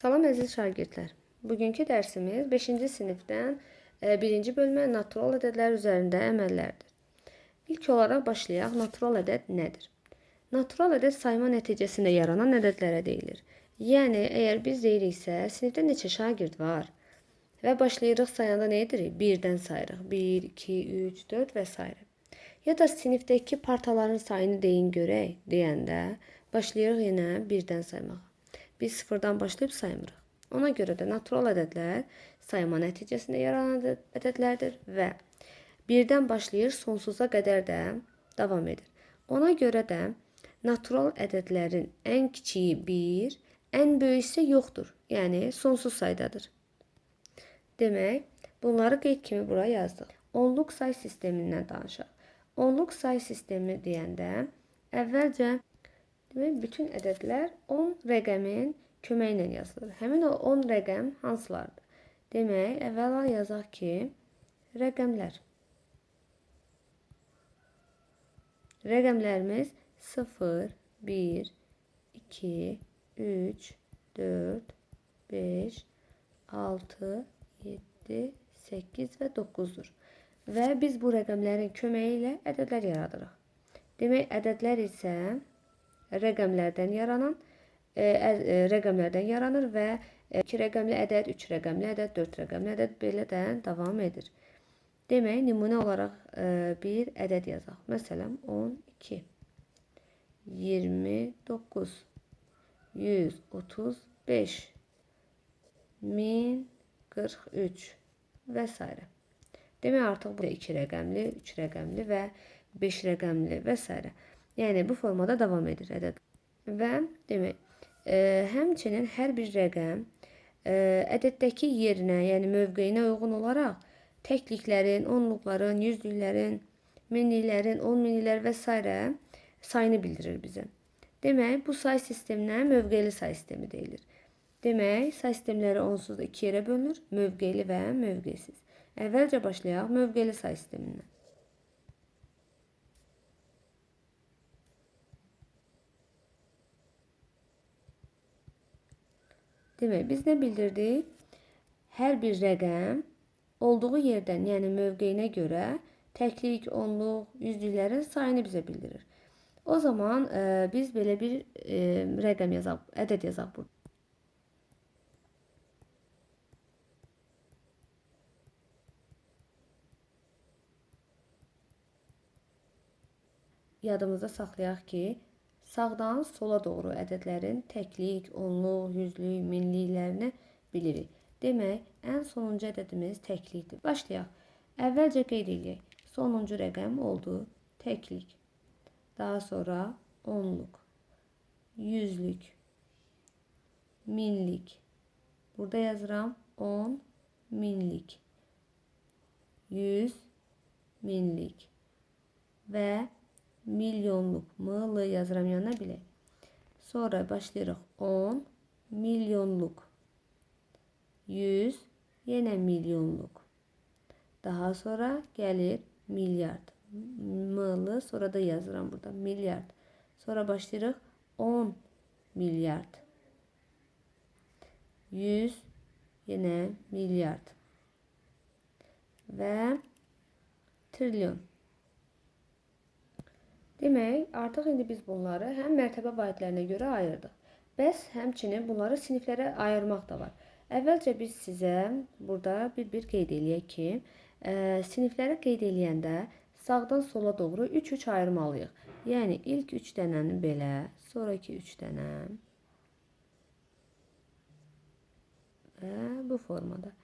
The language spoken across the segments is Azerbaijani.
Salam əziz şagirdlər. Bugünkü dərsimiz 5-ci sinifdən 1-ci bölmə natural ədədlər üzərində əməllərdir. İlk olaraq başlayaq. Natural ədəd nədir? Natural ədəd sayma nəticəsində yaranan ədədlərə deyilir. Yəni, əgər biz deyiriksə, sinifdə neçə şagird var və başlayırıq sayanda nə edirik? 1-dən sayırıq. 1, 2, 3, 4 və s. Ya da sinifdəki partaların sayını deyin görək deyəndə başlayırıq yenə 1-dən saymağa. Biz sıfırdan başlayıb saymırıq. Ona görə də natural ədədlər sayma nəticəsində yaranan ədədlərdir və 1-dən başlayır, sonsuza qədər də davam edir. Ona görə də natural ədədlərin ən kiçiyi 1, ən böyüyü isə yoxdur. Yəni, sonsuz saydadır. Demək, bunları qeyd kimi bura yazdıq. Onluq say sistemindən danışaq. Onluq say sistemi deyəndə əvvəlcə bütün ədədlər 10 rəqəmin köməyi ilə yazılır. Həmin o 10 rəqəm hansılardır? Demək, əvvəla yazaq ki, rəqəmlər. Rəqəmlərimiz 0, 1, 2, 3, 4, 5, 6, 7, 8 və 9-dur. Və biz bu rəqəmlərin köməyi ilə ədədlər yaradırıq. Demək, ədədlər isə rəqəmlərdən yaranır və 2 rəqəmli ədəd, 3 rəqəmli ədəd, 4 rəqəmli ədəd belə də davam edir. Demək, nümunə olaraq bir ədəd yazaq. Məsələn, 12, 29, 135, 1043 və s. Demək, artıq burada 2 rəqəmli, 3 rəqəmli və 5 rəqəmli və s. Yəni, bu formada davam edir ədəd. Və demək, həmçinin hər bir rəqəm ədəddəki yerinə, yəni mövqeyinə uyğun olaraq təkliklərin, onluqların, yüzlüklərin, minliklərin, 10 minliklər və s. sayını bildirir bizə. Demək, bu say sisteminə mövqeyli say sistemi deyilir. Demək, say sistemləri onsuz da 2 yerə bölünür, mövqeyli və mövqeysiz. Əvvəlcə başlayaq mövqeyli say sistemindən. Demək, biz nə bildirdik? Hər bir rəqəm olduğu yerdən, yəni mövqeyinə görə təklik, onluq, yüzlüklərin sayını bizə bildirir. O zaman biz belə bir rəqəm yazaq, ədəd yazaq burada. Yadımızda saxlayaq ki, sağdan sola doğru ədədlərin təklik, onluq, yüzlük, minliklərini bilirik. Demək, ən sonuncu ədədimiz təklikdir. Başlayaq. Əvvəlcə qeyd edək. Sonuncu rəqəm oldu təklik. Daha sonra onluq, yüzlük, minlik. Burada yazıram 10 minlik, 100 minlik və milyonluq, mı yazıram yanına bilək. Sonra başlayırıq 10 milyonluq, 100, yenə milyonluq. Daha sonra gəlir milyard. Mı, sonra da yazıram burada milyard. Sonra başlayırıq 10 milyard, 100, yenə milyard və trilyon. Demək, artıq indi biz bunları həm mərtəbə vahidlərinə görə ayırdıq. Bəs həmçinin bunları siniflərə ayırmaq da var. Əvvəlcə biz sizə burada bir qeyd eləyək ki, sinifləri qeyd eləyəndə sağdan sola doğru 3-3 ayırmalıyıq. Yəni, ilk 3 dənəni belə, sonraki 3 dənə və bu formada.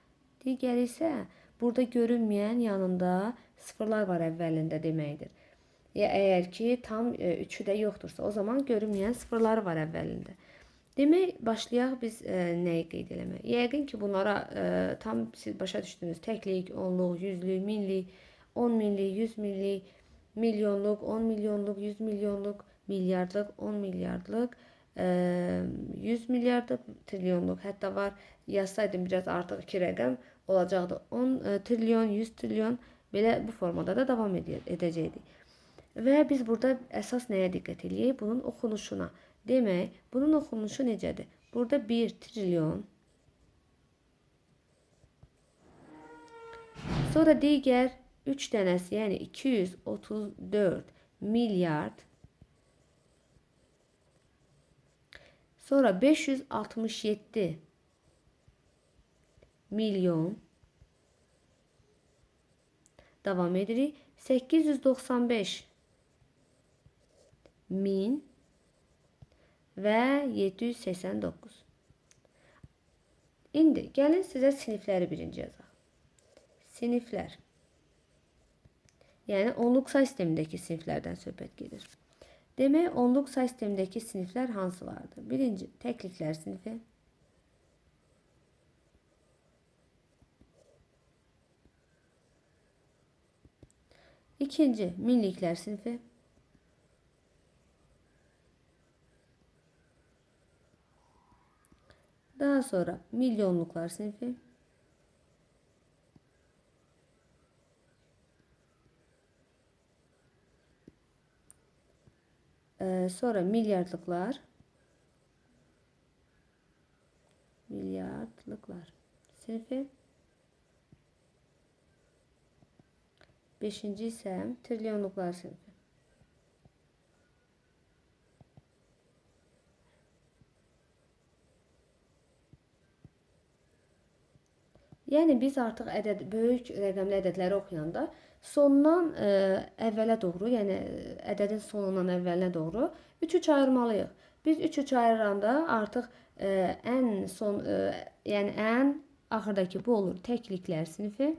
Digəri isə burada görünməyən yanında sıfırlar var əvvəlində deməkdir. Ya əgər ki, tam 3'ü də yoxdursa, o zaman görünməyən sıfırları var əvvəlində. Demək, başlayaq biz nəyi qeyd eləmək? Yəqin ki, bunlara tam siz başa düşdünüz. Təklik, onluq, yüzlük, minlik, 10 minlik, 100 minlik, milyonluq, 10 milyonluq, 100 milyonluq, milyardlıq, 10 milyardlıq, 100 milyardlıq, trilyonluq. Hətta var, yazsaydım biraz artıq 2 rəqəm olacaqdı. 10 trilyon, 100 trilyon, belə bu formada da davam edəcəkdik. Və biz burada əsas nəyə diqqət edək? Bunun oxunuşuna. Demək, bunun oxunuşu necədir? Burada 1 trilyon. Sonra digər 3 dənəsi, yəni 234 milyard. Sonra 567 milyon. Davam edirik. 895 min və 789. İndi gəlin sizə sinifləri birinci yazaq. Siniflər. Yəni onluq say sistemindəki siniflərdən söhbət gedir. Demək, onluq say sistemindəki siniflər hansılardır? Birinci, təkliklər sinifi. İkinci, minliklər sinifi. Daha sonra milyonluklar sinifi. Sonra milyardlıklar. Milyardlıklar sinifi. Beşinci ise trilyonluklar sinifi. Yəni biz artıq böyük rəqəmli ədədləri oxuyanda sondan əvvələ doğru, yəni ədədin sonundan əvvəlinə doğru 3-3 ayırmalıyıq. Biz 3-3 ayıranda artıq ən son, yəni ən axırdakı bu olur təkliklər sinifi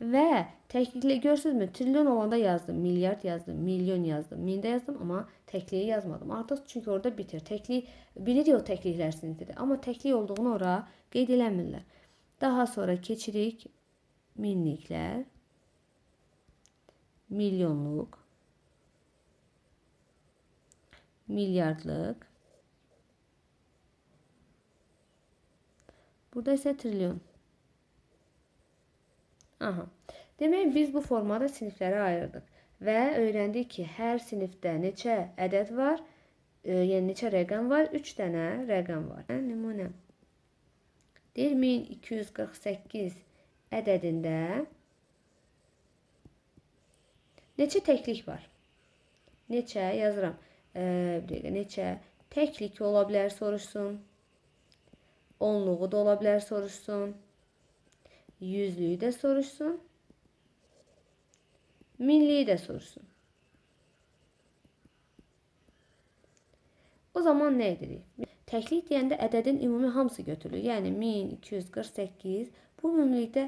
və təkliklə görürsünüzmü? Trilyon olanda yazdım, milyard yazdım, milyon yazdım, mində yazdım, amma təkliyi yazmadım. Artıq çünki orada bitir. Təklik bilirik o təkliklər sinifidir, amma təklik olduğunu ora qeyd eləmirlər. Daha sonra keçirik minliklər, milyonluq, milyardlıq. Burada ise trilyon. Aha. Demək biz bu formada siniflərə ayırdıq və öyrəndik ki, hər sinifdə neçə ədəd var, yəni neçə rəqəm var? 3 dənə rəqəm var. Nümunə. Deyir 1248 ədədində neçə təklik var? Neçə yazıram. Bir dəqiqə, neçə təklik ola bilər soruşsun. Onluğu da ola bilər soruşsun. Yüzlüyü də soruşsun. Minliyi də soruşsun. O zaman nə edirik? Təklik deyəndə ədədin ümumi hamısı götürülür. Yəni 1248 bu ümumilikdə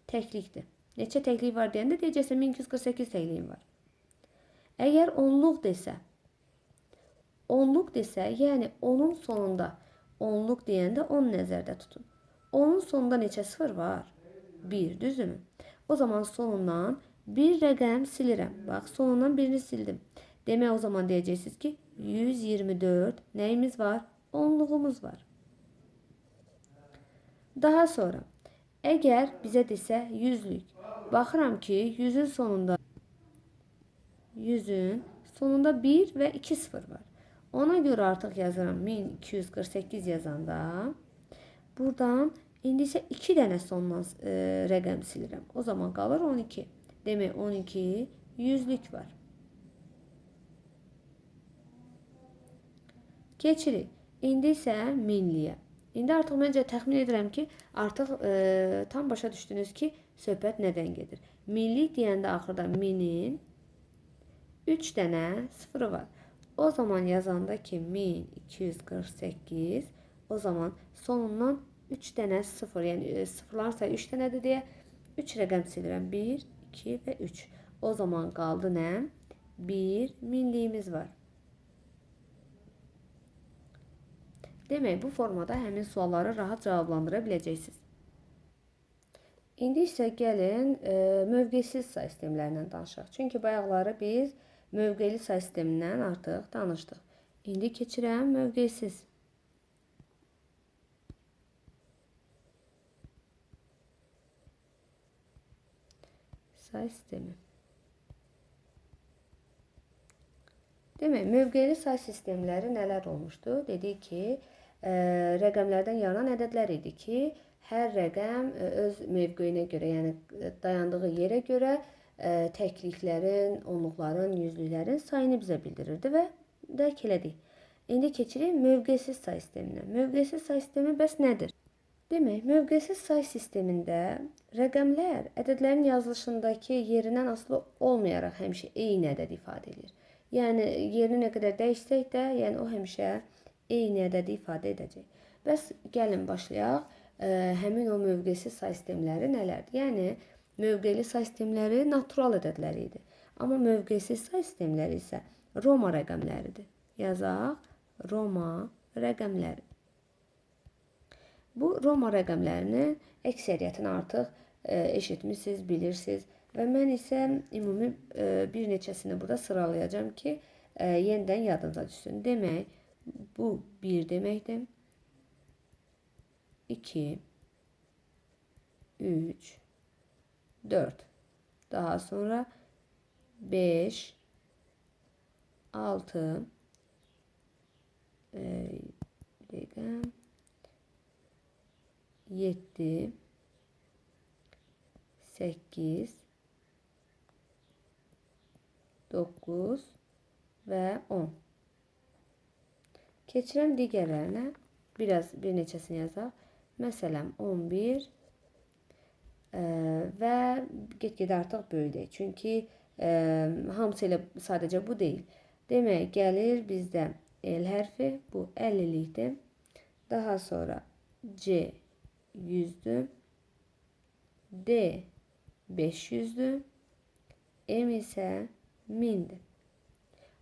təklikdir. Neçə təklik var deyəndə deyəcəksə 1248 təkliyin var. Əgər onluq desə, yəni onun sonunda onluq deyəndə 10 nəzərdə tutun. Onun sonunda neçə sıfır var? 1, düzdürmü? O zaman sonundan bir rəqəm silirəm. Bax, sonundan birini sildim. Demək o zaman deyəcəksiniz ki, 124 nəyimiz var? Onluğumuz var. Daha sonra, əgər bizə desə yüzlük, baxıram ki, yüzün sonunda 1 və 2 sıfır var. Ona görə artıq yazıram 1248 yazanda. Buradan indi isə 2 dənə sondan rəqəm silirəm. O zaman qalır 12. Demək 12 yüzlük var. Keçirik. İndi isə minliyə. İndi artıq məncə təxmin edirəm ki, artıq tam başa düşdünüz ki, söhbət nədən gedir. Minlik deyəndə axırda minin 3 dənə sıfırı var. O zaman yazanda ki 1248, o zaman sonundan 3 dənə sıfır, yəni sıfırların sayı 3 dənədir deyə 3 rəqəm silirəm. 1, 2 və 3. O zaman qaldı nə? 1 minliyimiz var. Demək, bu formada həmin sualları rahat cavablandıra biləcəksiniz. İndi isə gəlin mövqesiz say sistemlərindən danışaq. Çünki bayaqları biz mövqeli say sistemindən artıq danışdıq. İndi keçirəm mövqesiz. Say sistemi. Demək, mövqeli say sistemləri nələr olmuşdu? Dedik ki, rəqəmlərdən yaranan ədədlər idi ki, hər rəqəm öz mövqeyinə görə, yəni dayandığı yerə görə təkliklərin, onluqların, yüzlüklərin sayını bizə bildirirdi və dərk elədik. İndi keçirik mövqesiz say sisteminə. Mövqesiz say sistemi bəs nədir? Demək, mövqesiz say sistemində rəqəmlər ədədlərin yazılışındakı yerindən asılı olmayaraq həmişə eyni ədəd ifadə edir. Yəni, yerini nə qədər dəyişsək də, yəni o həmişə eyni ədədi ifadə edəcək. Bəs gəlin başlayaq. Həmin o mövqesiz say sistemləri nələrdir? Yəni, mövqeli say sistemləri natural ədədləri idi. Amma mövqesiz say sistemləri isə Roma rəqəmləridir. Yazaq, Roma rəqəmləri. Bu Roma rəqəmlərinin əksəriyyətini artıq eşitmişsiniz, bilirsiniz və mən isə ümumi bir neçəsini burada sıralayacağım ki, yenidən yadınıza düşsün. Demək, bu 1 deməkdir. 2, 3, 4. Daha sonra 5, 6, 7, 8, 9 və 10. Keçirəm digərlərinə. Bir neçəsini yazaq. Məsələn, 11 və get-gedə artıq böyüdək. Çünki hamısı elə sadəcə bu deyil. Demək, gəlir bizdə L hərfi, bu 50-likdir. Daha sonra C 100'dür. D 500'dür. M isə 1000'dir.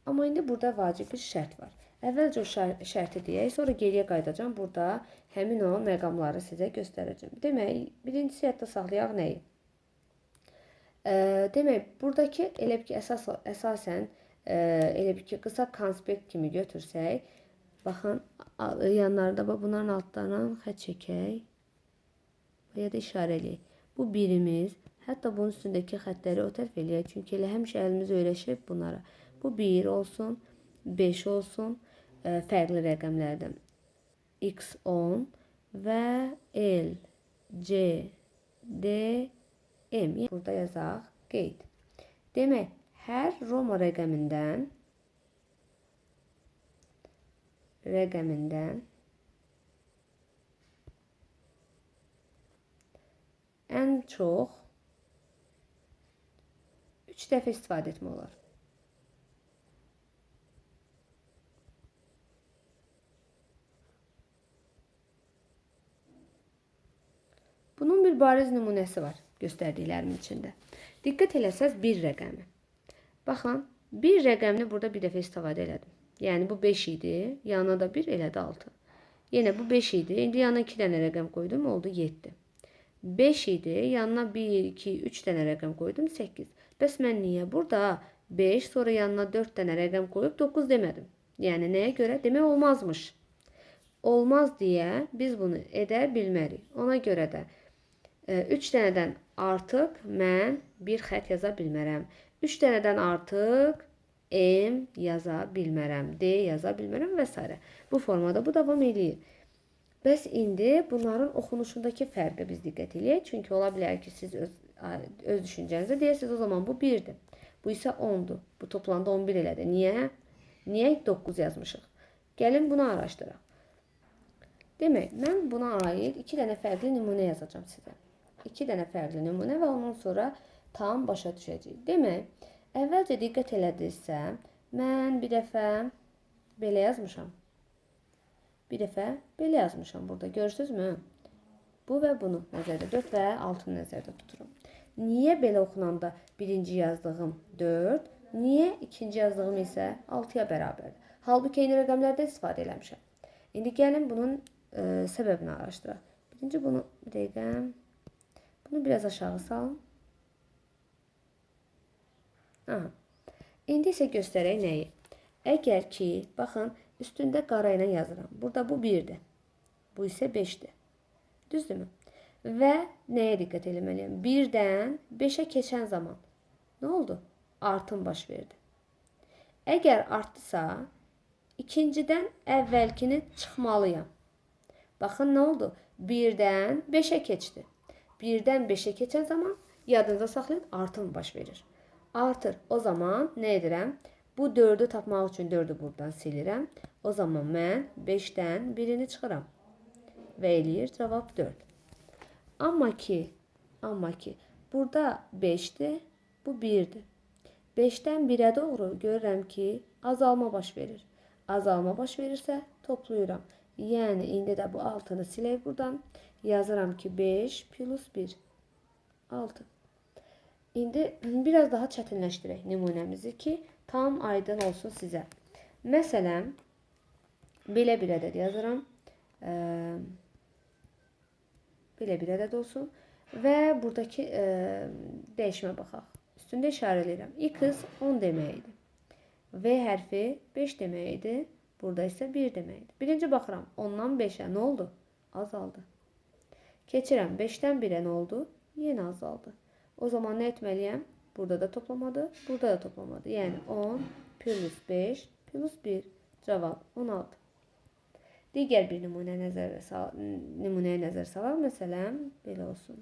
Amma indi burada vacib bir şərt var. Əvvəlcə o şərti deyək, sonra geriyə qayıdacağım. Burada həmin o məqamları sizə göstərəcəm. Demək, birincisi yadda saxlayaq nəyi? Demək, buradakı elə ki, əsasən elə ki, qısa konspekt kimi götürsək, baxın, yanlarında bunların altlarından xət çəkək və ya da işarə eləyək. Bu birimiz, hətta bunun üstündəki xətləri o tərəf eləyək. Çünki elə həmişə əlimiz öyrəşib bunlara. Bu 1 olsun, 5 olsun, fərqli rəqəmlərdən. X10 və L, C, D, M. Burada yazaq qeyd. Demək, hər Roma rəqəmindən ən çox 3 dəfə istifadə etmək olar. Bunun bir bariz nümunəsi var göstərdiklərimin içində. Diqqət eləsəz 1 rəqəmi. Baxın, 1 rəqəmini burada bir dəfə istifadə elədim. Yəni bu 5 idi, yanına da 1 elədi 6. Yenə bu 5 idi, indi yanına 2 dənə rəqəm qoydum, oldu 7. 5 idi, yanına 1, 2, 3 dənə rəqəm qoydum, 8. Bəs mən niyə burada 5, sonra yanına 4 dənə rəqəm qoyub 9 demədim? Yəni nəyə görə? Demək olmazmış. Olmaz deyə biz bunu edə bilmərik. Ona görə də 3 dənədən artıq mən bir xət yaza bilmərəm. 3 dənədən artıq M yaza bilmərəm, D yaza bilmərəm və s. Bu formada bu davam edir. Bəs indi bunların oxunuşundakı fərqə biz diqqət eləyək. Çünki ola bilər ki, siz öz düşüncənizə deyəsiniz, o zaman bu 1'dir. Bu isə 10'dur. Bu toplamda 11 elədi. Niyə? Niyə 9 yazmışıq? Gəlin bunu araşdıraq. Demək, mən buna aid 2 dənə fərqli nümunə yazacağım sizə. 2 dənə fərqli nümunə və ondan sonra tam başa düşəcəyik. Demək, əvvəlcə diqqət elədinizsə, mən bir dəfə belə yazmışam. Bir dəfə belə yazmışam burada. Görürsünüzmü? Bu və bunu nəzərdə 4 və 6 nəzərdə tuturum. Niyə belə oxunanda birinci yazdığım 4, niyə ikinci yazdığım isə 6'ya bərabərdir? Halbuki eyni rəqəmlərdən istifadə eləmişəm. İndi gəlin bunun səbəbini araşdıraq. Birinci bunu bir dəqiqə, bunu biraz aşağı salın. Aha. İndi isə göstərək nəyi? Əgər ki, baxın, üstündə qara ilə yazıram. Burada bu 1'dir. Bu isə 5'dir. Düzdürmü? Və nəyə diqqət eləməliyəm? 1'dən 5'ə keçən zaman nə oldu? Artım baş verdi. Əgər artdısa, ikincidən əvvəlkini çıxmalıyam. Baxın nə oldu? 1-dən 5-ə keçdi. 1-dən 5-ə keçən zaman yadınıza saxlayın, artım baş verir. Artır. O zaman nə edirəm? Bu 4-ü tapmaq üçün 4-ü buradan silirəm. O zaman mən 5-dən 1-ini çıxıram. Və eləyir cavab 4. Amma ki, burada 5'dir, bu 1'dir. 5'ten 1'e doğru görürəm ki, azalma baş verir. Azalma baş verirsə, toplayıram. Yəni, indi də bu 6'nı silək buradan. Yazıram ki, 5 plus 1, 6. İndi biraz daha çətinləşdirək nümunəmizi ki, tam aydın olsun sizə. Məsələn, belə bir ədəd yazıram. Belə bir ədəd olsun. Və buradakı dəyişmə baxaq. Üstündə işarələyirəm. X 10 deməkdir. V hərfi 5 deməkdir. Burada isə 1 deməkdir. Birinci baxıram. 10-dan 5-ə nə oldu? Azaldı. Keçirəm. 5-dən 1-ə nə oldu? Yenə azaldı. O zaman nə etməliyəm? Burada da toplamadı. Burada da toplamadı. Yəni 10 plus 5 plus 1. Cavab 16. Digər bir nümunəyə nəzər salaq. Məsələn, belə olsun.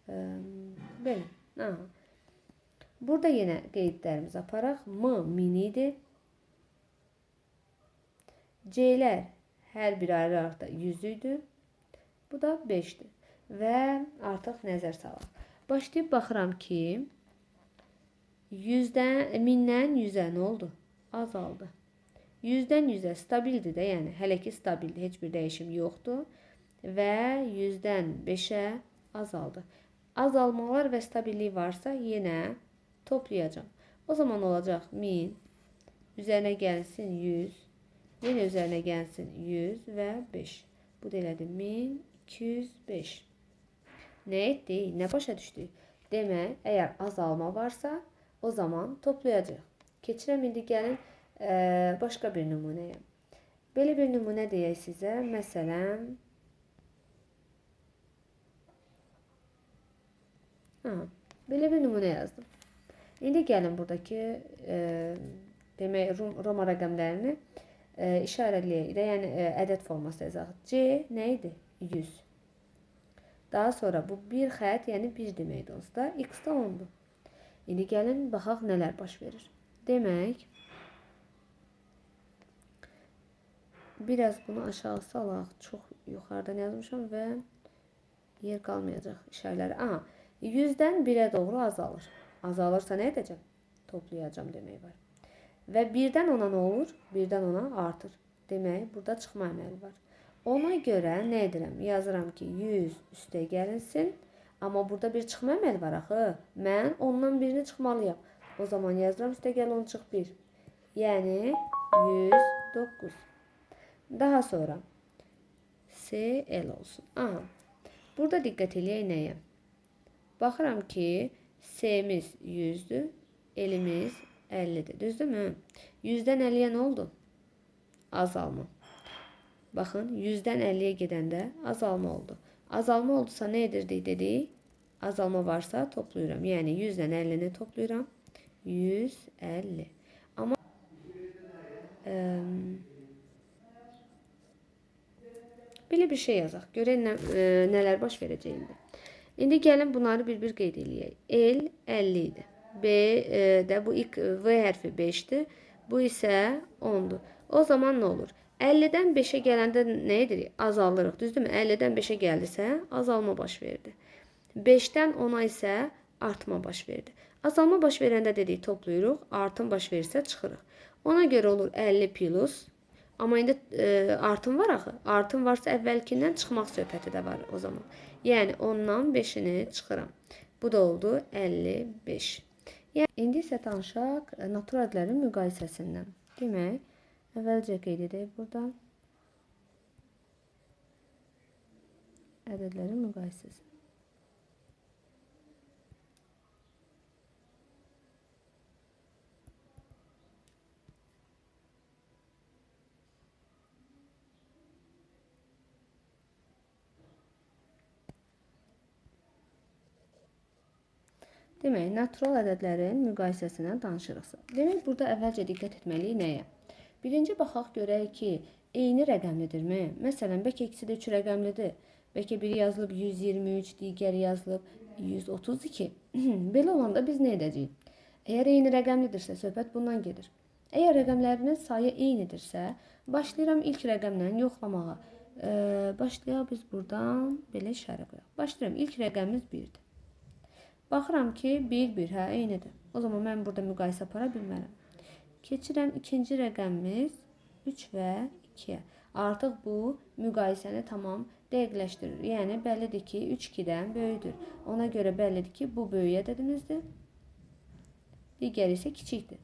Belə. Aha. Burada yenə qeydlərimizi aparaq. M minidir. C'lər hər bir ayrı-ayrıda 100 idi. Bu da 5'dir. Və artıq nəzər salaq. Başlayıb baxıram ki, 1000-dən 100-ə nə oldu? Azaldı. 100-dən 100-ə stabildir də, yəni hələ ki stabildir, heç bir dəyişim yoxdur. Və 100-dən 5-ə azaldı. Azalmalar və stabillik varsa yenə toplayacağım. O zaman olacaq 1000, üzərinə gəlsin 100, yenə üzərinə gəlsin 100 və 5. Bu da elədir 1205. Nə etdik? Nə başa düşdük? Demək, əgər azalma varsa, o zaman toplayacaq. Keçirəm, indi gəlin başqa bir nümunəyə. Belə bir nümunə deyək sizə. Məsələn, belə bir nümunə yazdım. İndi gəlin buradakı demək Roma rəqəmlərini işarələyək. Yəni ədəd forması yazaq. C nə idi? 100. Daha sonra bu bir xətt, yəni 1 deməkdir onsuz da. X da 10'dur. İndi gəlin baxaq nələr baş verir. Demək, biraz bunu aşağı salaq. Çox yuxarıdan yazmışam və yer qalmayacaq işarələri. Aha, 100-dən 1'ə doğru azalır. Azalırsa nə edəcəm? Toplayacağım demək var. Və 1-dən 10'a nə olur? 1-dən 10'a artır. Demək, burada çıxma əməli var. Ona görə nə edirəm? Yazıram ki, 100 üstə gəlinsin. Amma burada bir çıxma əməli var axı. Mən 10'dan 1'ini çıxmalıyam. O zaman yazıram üstə gəl 10 çıx 1. Yəni 109. Daha sonra CL olsun. Aha. Burada diqqət eləyək nəyə? Baxıram ki, S'miz 100'dür, L'imiz 50'dir. Düzdürmü? 100'dən 50'yə nə oldu? Azalma. Baxın, 100-dən 50'yə gedəndə azalma oldu. Azalma oldusa nə edirdik dedik? Azalma varsa toplayıram. Yəni 100-dən 50'ni toplayıram. 150. Amma belə bir şey yazaq. Görək nələr baş verəcəyində. İndi gəlin bunları bir-bir qeyd eləyək. L 50 idi. B də bu ilk V hərfi 5'dir. Bu isə 10'dur. O zaman nə olur? 50'dən 5'ə gələndə nə edirik? Azalırıq. Düzdürmü? 50'dən 5'ə gəldisə azalma baş verdi. 5'dən 10'a isə artma baş verdi. Azalma baş verəndə dedik toplayırıq. Artım baş verirsə çıxırıq. Ona görə olur 50 plus. Amma indi artım var axı. Artım varsa əvvəlkindən çıxmaq söhbəti də var o zaman. Yəni 10'dan 5'ini çıxıram. Bu da oldu 55. Yəni, indi isə danışaq natural ədədlərin müqayisəsindən. Demək, əvvəlcə qeyd edək buradan. Ədədlərin müqayisəsi. Demək, natural ədədlərin müqayisəsindən danışırıq. Demək, burada əvvəlcə diqqət etməliyik nəyə? Birinci baxaq görək ki, eyni rəqəmlidirmi? Məsələn, bəlkə ikisi də 3 rəqəmlidir. Bəlkə biri yazılıb 123, digəri yazılıb 132. Belə olanda biz nə edəcəyik? Əgər eyni rəqəmlidirsə, söhbət bundan gedir. Əgər rəqəmlərinin sayı eynidirsə, başlayıram ilk rəqəmlə yoxlamağa. Başlayaq biz buradan belə işarə qoyaq. Başlayıram, ilk rəqəmimiz 1-dir. Baxıram ki, 1, 1, hə, eynidir. O zaman mən burada müqayisə apara bilmərəm. Keçirəm ikinci rəqəmimiz 3 və 2-yə. Artıq bu müqayisəni tamam dəqiqləşdirir. Yəni bəllidir ki, 3 2-dən böyükdür. Ona görə bəllidir ki, bu böyük ədədimizdir. Digəri isə kiçikdir.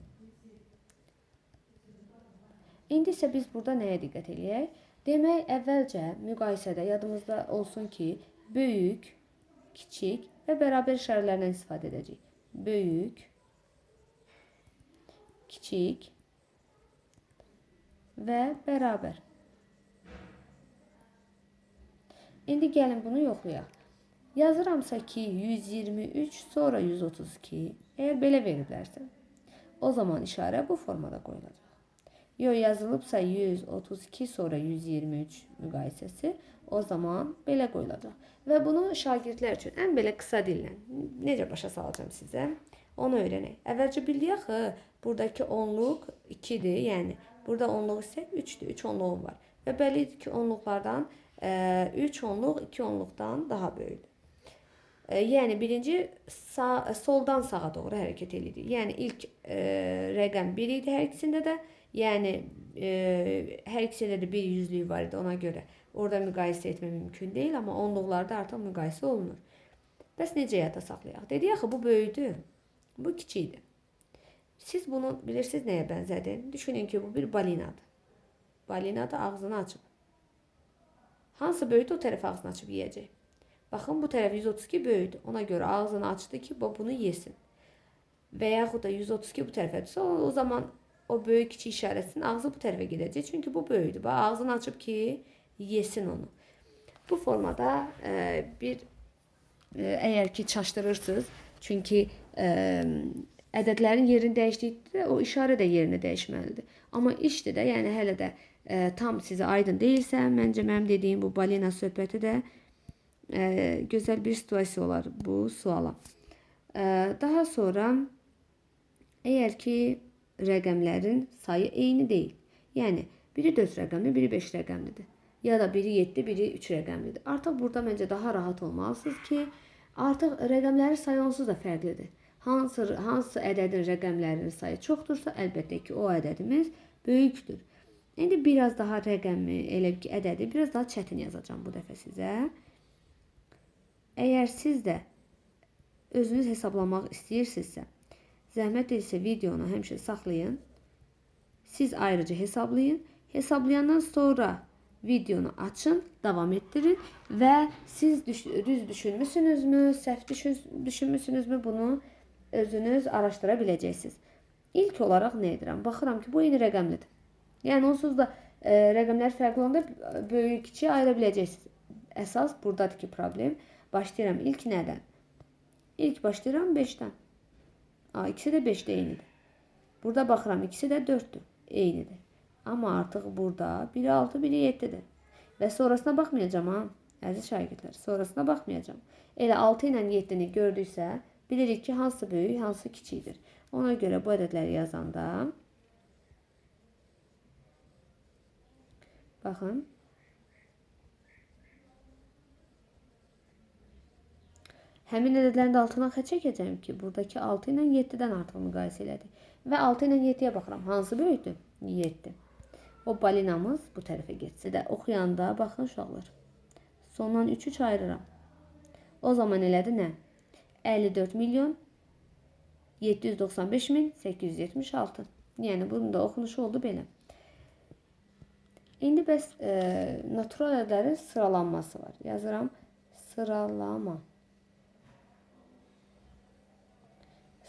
İndi isə biz burada nəyə diqqət edək? Demək, əvvəlcə müqayisədə yadımızda olsun ki, böyük, kiçik və bərabər işarələrindən istifadə edəcəyik. Böyük, kiçik və bərabər. İndi gəlin bunu yoxlayaq. Yazıramsa ki 123 sonra 132. Əgər belə veriblərsə, o zaman işarə bu formada qoyulacaq. Yox, yazılıbsa 132 sonra 123 müqayisəsi, o zaman belə qoyulacaq. Və bunu şagirdlər üçün ən belə qısa dillə necə başa salacağım sizə, onu öyrənək. Əvvəlcə bildik axı, buradakı onluq 2-dir, yəni burada onluq isə 3-dür, 3 onluğum var. Və bəllidir ki, onluqlardan 3 onluq 2 onluqdan daha böyükdür. Yəni birinci soldan sağa doğru hərəkət edirik. Yəni ilk rəqəm 1 idi hər ikisində də. Yəni hər ikisində də bir yüzlük var idi, ona görə orada müqayisə etmə mümkün deyil, amma onluqlarda artıq müqayisə olunur. Bəs necə yadda saxlayaq? Dedik axı bu böyükdür, bu kiçikdir. Siz bunu bilirsiniz nəyə bənzədir? Düşünün ki, bu bir balinadır. Balina da ağzını açıb. Hansı böyükdür, o tərəf ağzını açıb yeyəcək. Baxın, bu tərəf 132 böyükdür. Ona görə ağzını açdı ki, bunu yesin. Və yaxud da 132 bu tərəfə düşsə, o zaman o böyük kiçik işarəsinin ağzı bu tərəfə gedəcək. Çünki bu böyükdür. Bax, ağzını açıb ki, yesin onu. Bu formada əgər ki çaşdırırsınız, çünki ədədlərin yerini dəyişdikdə o işarə də yerini dəyişməlidir. Amma işdir də, yəni hələ də tam sizə aydın deyilsə, məncə mənim dediyim bu balina söhbəti də gözəl bir situasiya olar bu suala. Daha sonra əgər ki rəqəmlərin sayı eyni deyil. Yəni biri 4 rəqəmli, biri 5 rəqəmlidir. Ya da biri 7, biri 3 rəqəmlidir. Artıq burada məncə daha rahat olmalısınız ki, artıq rəqəmlərin sayı onsuz da fərqlidir. Hansı ədədin rəqəmlərinin sayı çoxdursa, əlbəttə ki, o ədədimiz böyükdür. İndi biraz daha rəqəmi, elə ki ədədi biraz daha çətin yazacağım bu dəfə sizə. Əgər siz də özünüz hesablamaq istəyirsinizsə, zəhmət edilsə videonu həmişə saxlayın. Siz ayrıca hesablayın. Hesaplayandan sonra videonu açın, davam etdirin və siz düz düşünmüsünüzmü, səhv düşünmüsünüzmü bunu özünüz araşdıra biləcəksiniz. İlk olaraq nə edirəm? Baxıram ki, bu eyni rəqəmlidir. Yəni onsuz da rəqəmlər fərqli olanda böyük kiçiyi ayıra biləcəksiniz. Əsas buradadır ki problem. Başlayıram ilk nədən? İlk başlayıram 5-dən. İkisi də 5-də eynidir. Burada baxıram, ikisi də 4-dür. Eynidir. Amma artıq burada biri 6, biri 7-dir. Və sonrasına baxmayacağım ha. Əziz şagirdlər, sonrasına baxmayacağım. Elə 6 ilə 7-ni gördüksə, bilirik ki, hansı böyük, hansı kiçikdir. Ona görə bu ədədləri yazanda baxın. Həmin ədədlərin də altından xətt çəkəcəm ki, buradakı 6 ilə 7-dən artıq müqayisə elədik. Və 6 ilə 7-yə baxıram. Hansı böyükdür? 7. O balinamız bu tərəfə getsə də oxuyanda baxın uşaqlar. Sondan 3-3 ayırıram. O zaman elədi nə? 54 milyon 795 min 876. Yəni bunun da oxunuşu oldu belə. İndi bəs natural ədədlərin sıralanması var. Yazıram sıralama.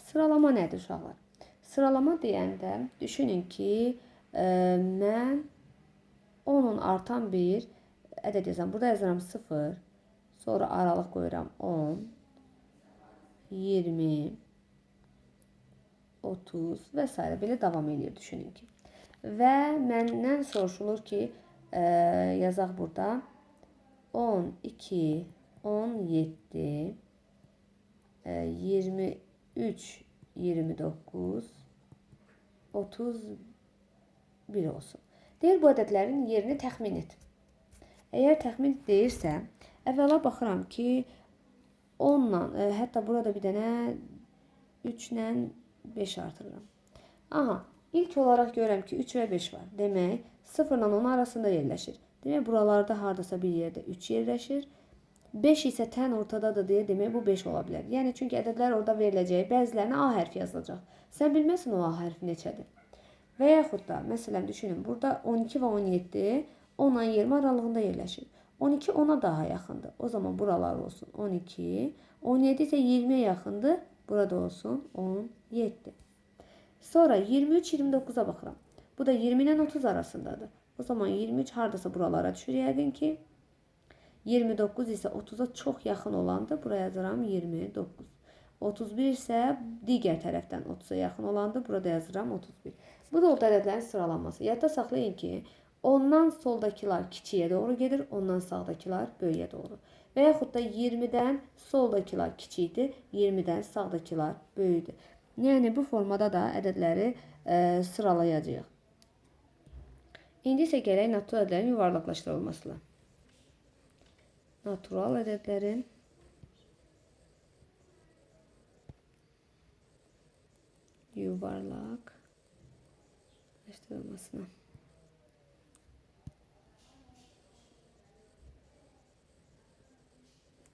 Sıralama nədir uşaqlar? Sıralama deyəndə düşünün ki, mən 10'un artan bir ədəd yazıram. Burada yazıram 0, sonra aralıq qoyuram 10, 20, 30 və s. belə davam edir düşünün ki. Və məndən soruşulur ki, Yazaq burada. 12, 17, 23, 29, 31 olsun. Deyir bu ədədlərin yerini təxmin et. Əgər təxmin deyirsə, əvvəla baxıram ki, 10 ilə, hətta burada bir dənə 3 ilə 5 artırıram. Aha, ilk olaraq görürəm ki, 3 və 5 var. Demək, 0 ilə 10 arasında yerləşir. Demək, buralarda hardasa bir yerdə 3 yerləşir. 5 isə tən ortadadır deyə demək bu 5 ola bilər. Yəni, çünki ədədlər orada veriləcək, bəzilərinə A hərfi yazılacaq. Sən bilməsin o A hərfi neçədir. Və yaxud da, məsələn, düşünün, burada 12 və 17 10 ilə 20 aralığında yerləşir. 12 10-a daha yaxındır. O zaman buralar olsun 12. 17 isə 20-yə yaxındır. Burada olsun 17. Sonra 23-29'a baxıram. Bu da 20 ilə 30 arasındadır. O zaman 23 hardasa buralara düşür yəqin ki. 29 isə 30'a çox yaxın olandır. Buraya yazıram 29. 31 isə digər tərəfdən 30'a yaxın olandır. Burada yazıram 31. Bu da oldu ədədlərin sıralanması. Yadda saxlayın ki, ondan soldakılar kiçiyə doğru gedir, ondan sağdakılar böyüyə doğru. Və yaxud da 20-dən soldakılar kiçikdir, 20-dən sağdakılar böyüdür. Yəni bu formada da ədədləri sıralayacağıq. İndi isə gələk natural ədədlərin yuvarlaqlaşdırılmasına. Natural ədədlərin yuvarlaqlaşdırılmasına.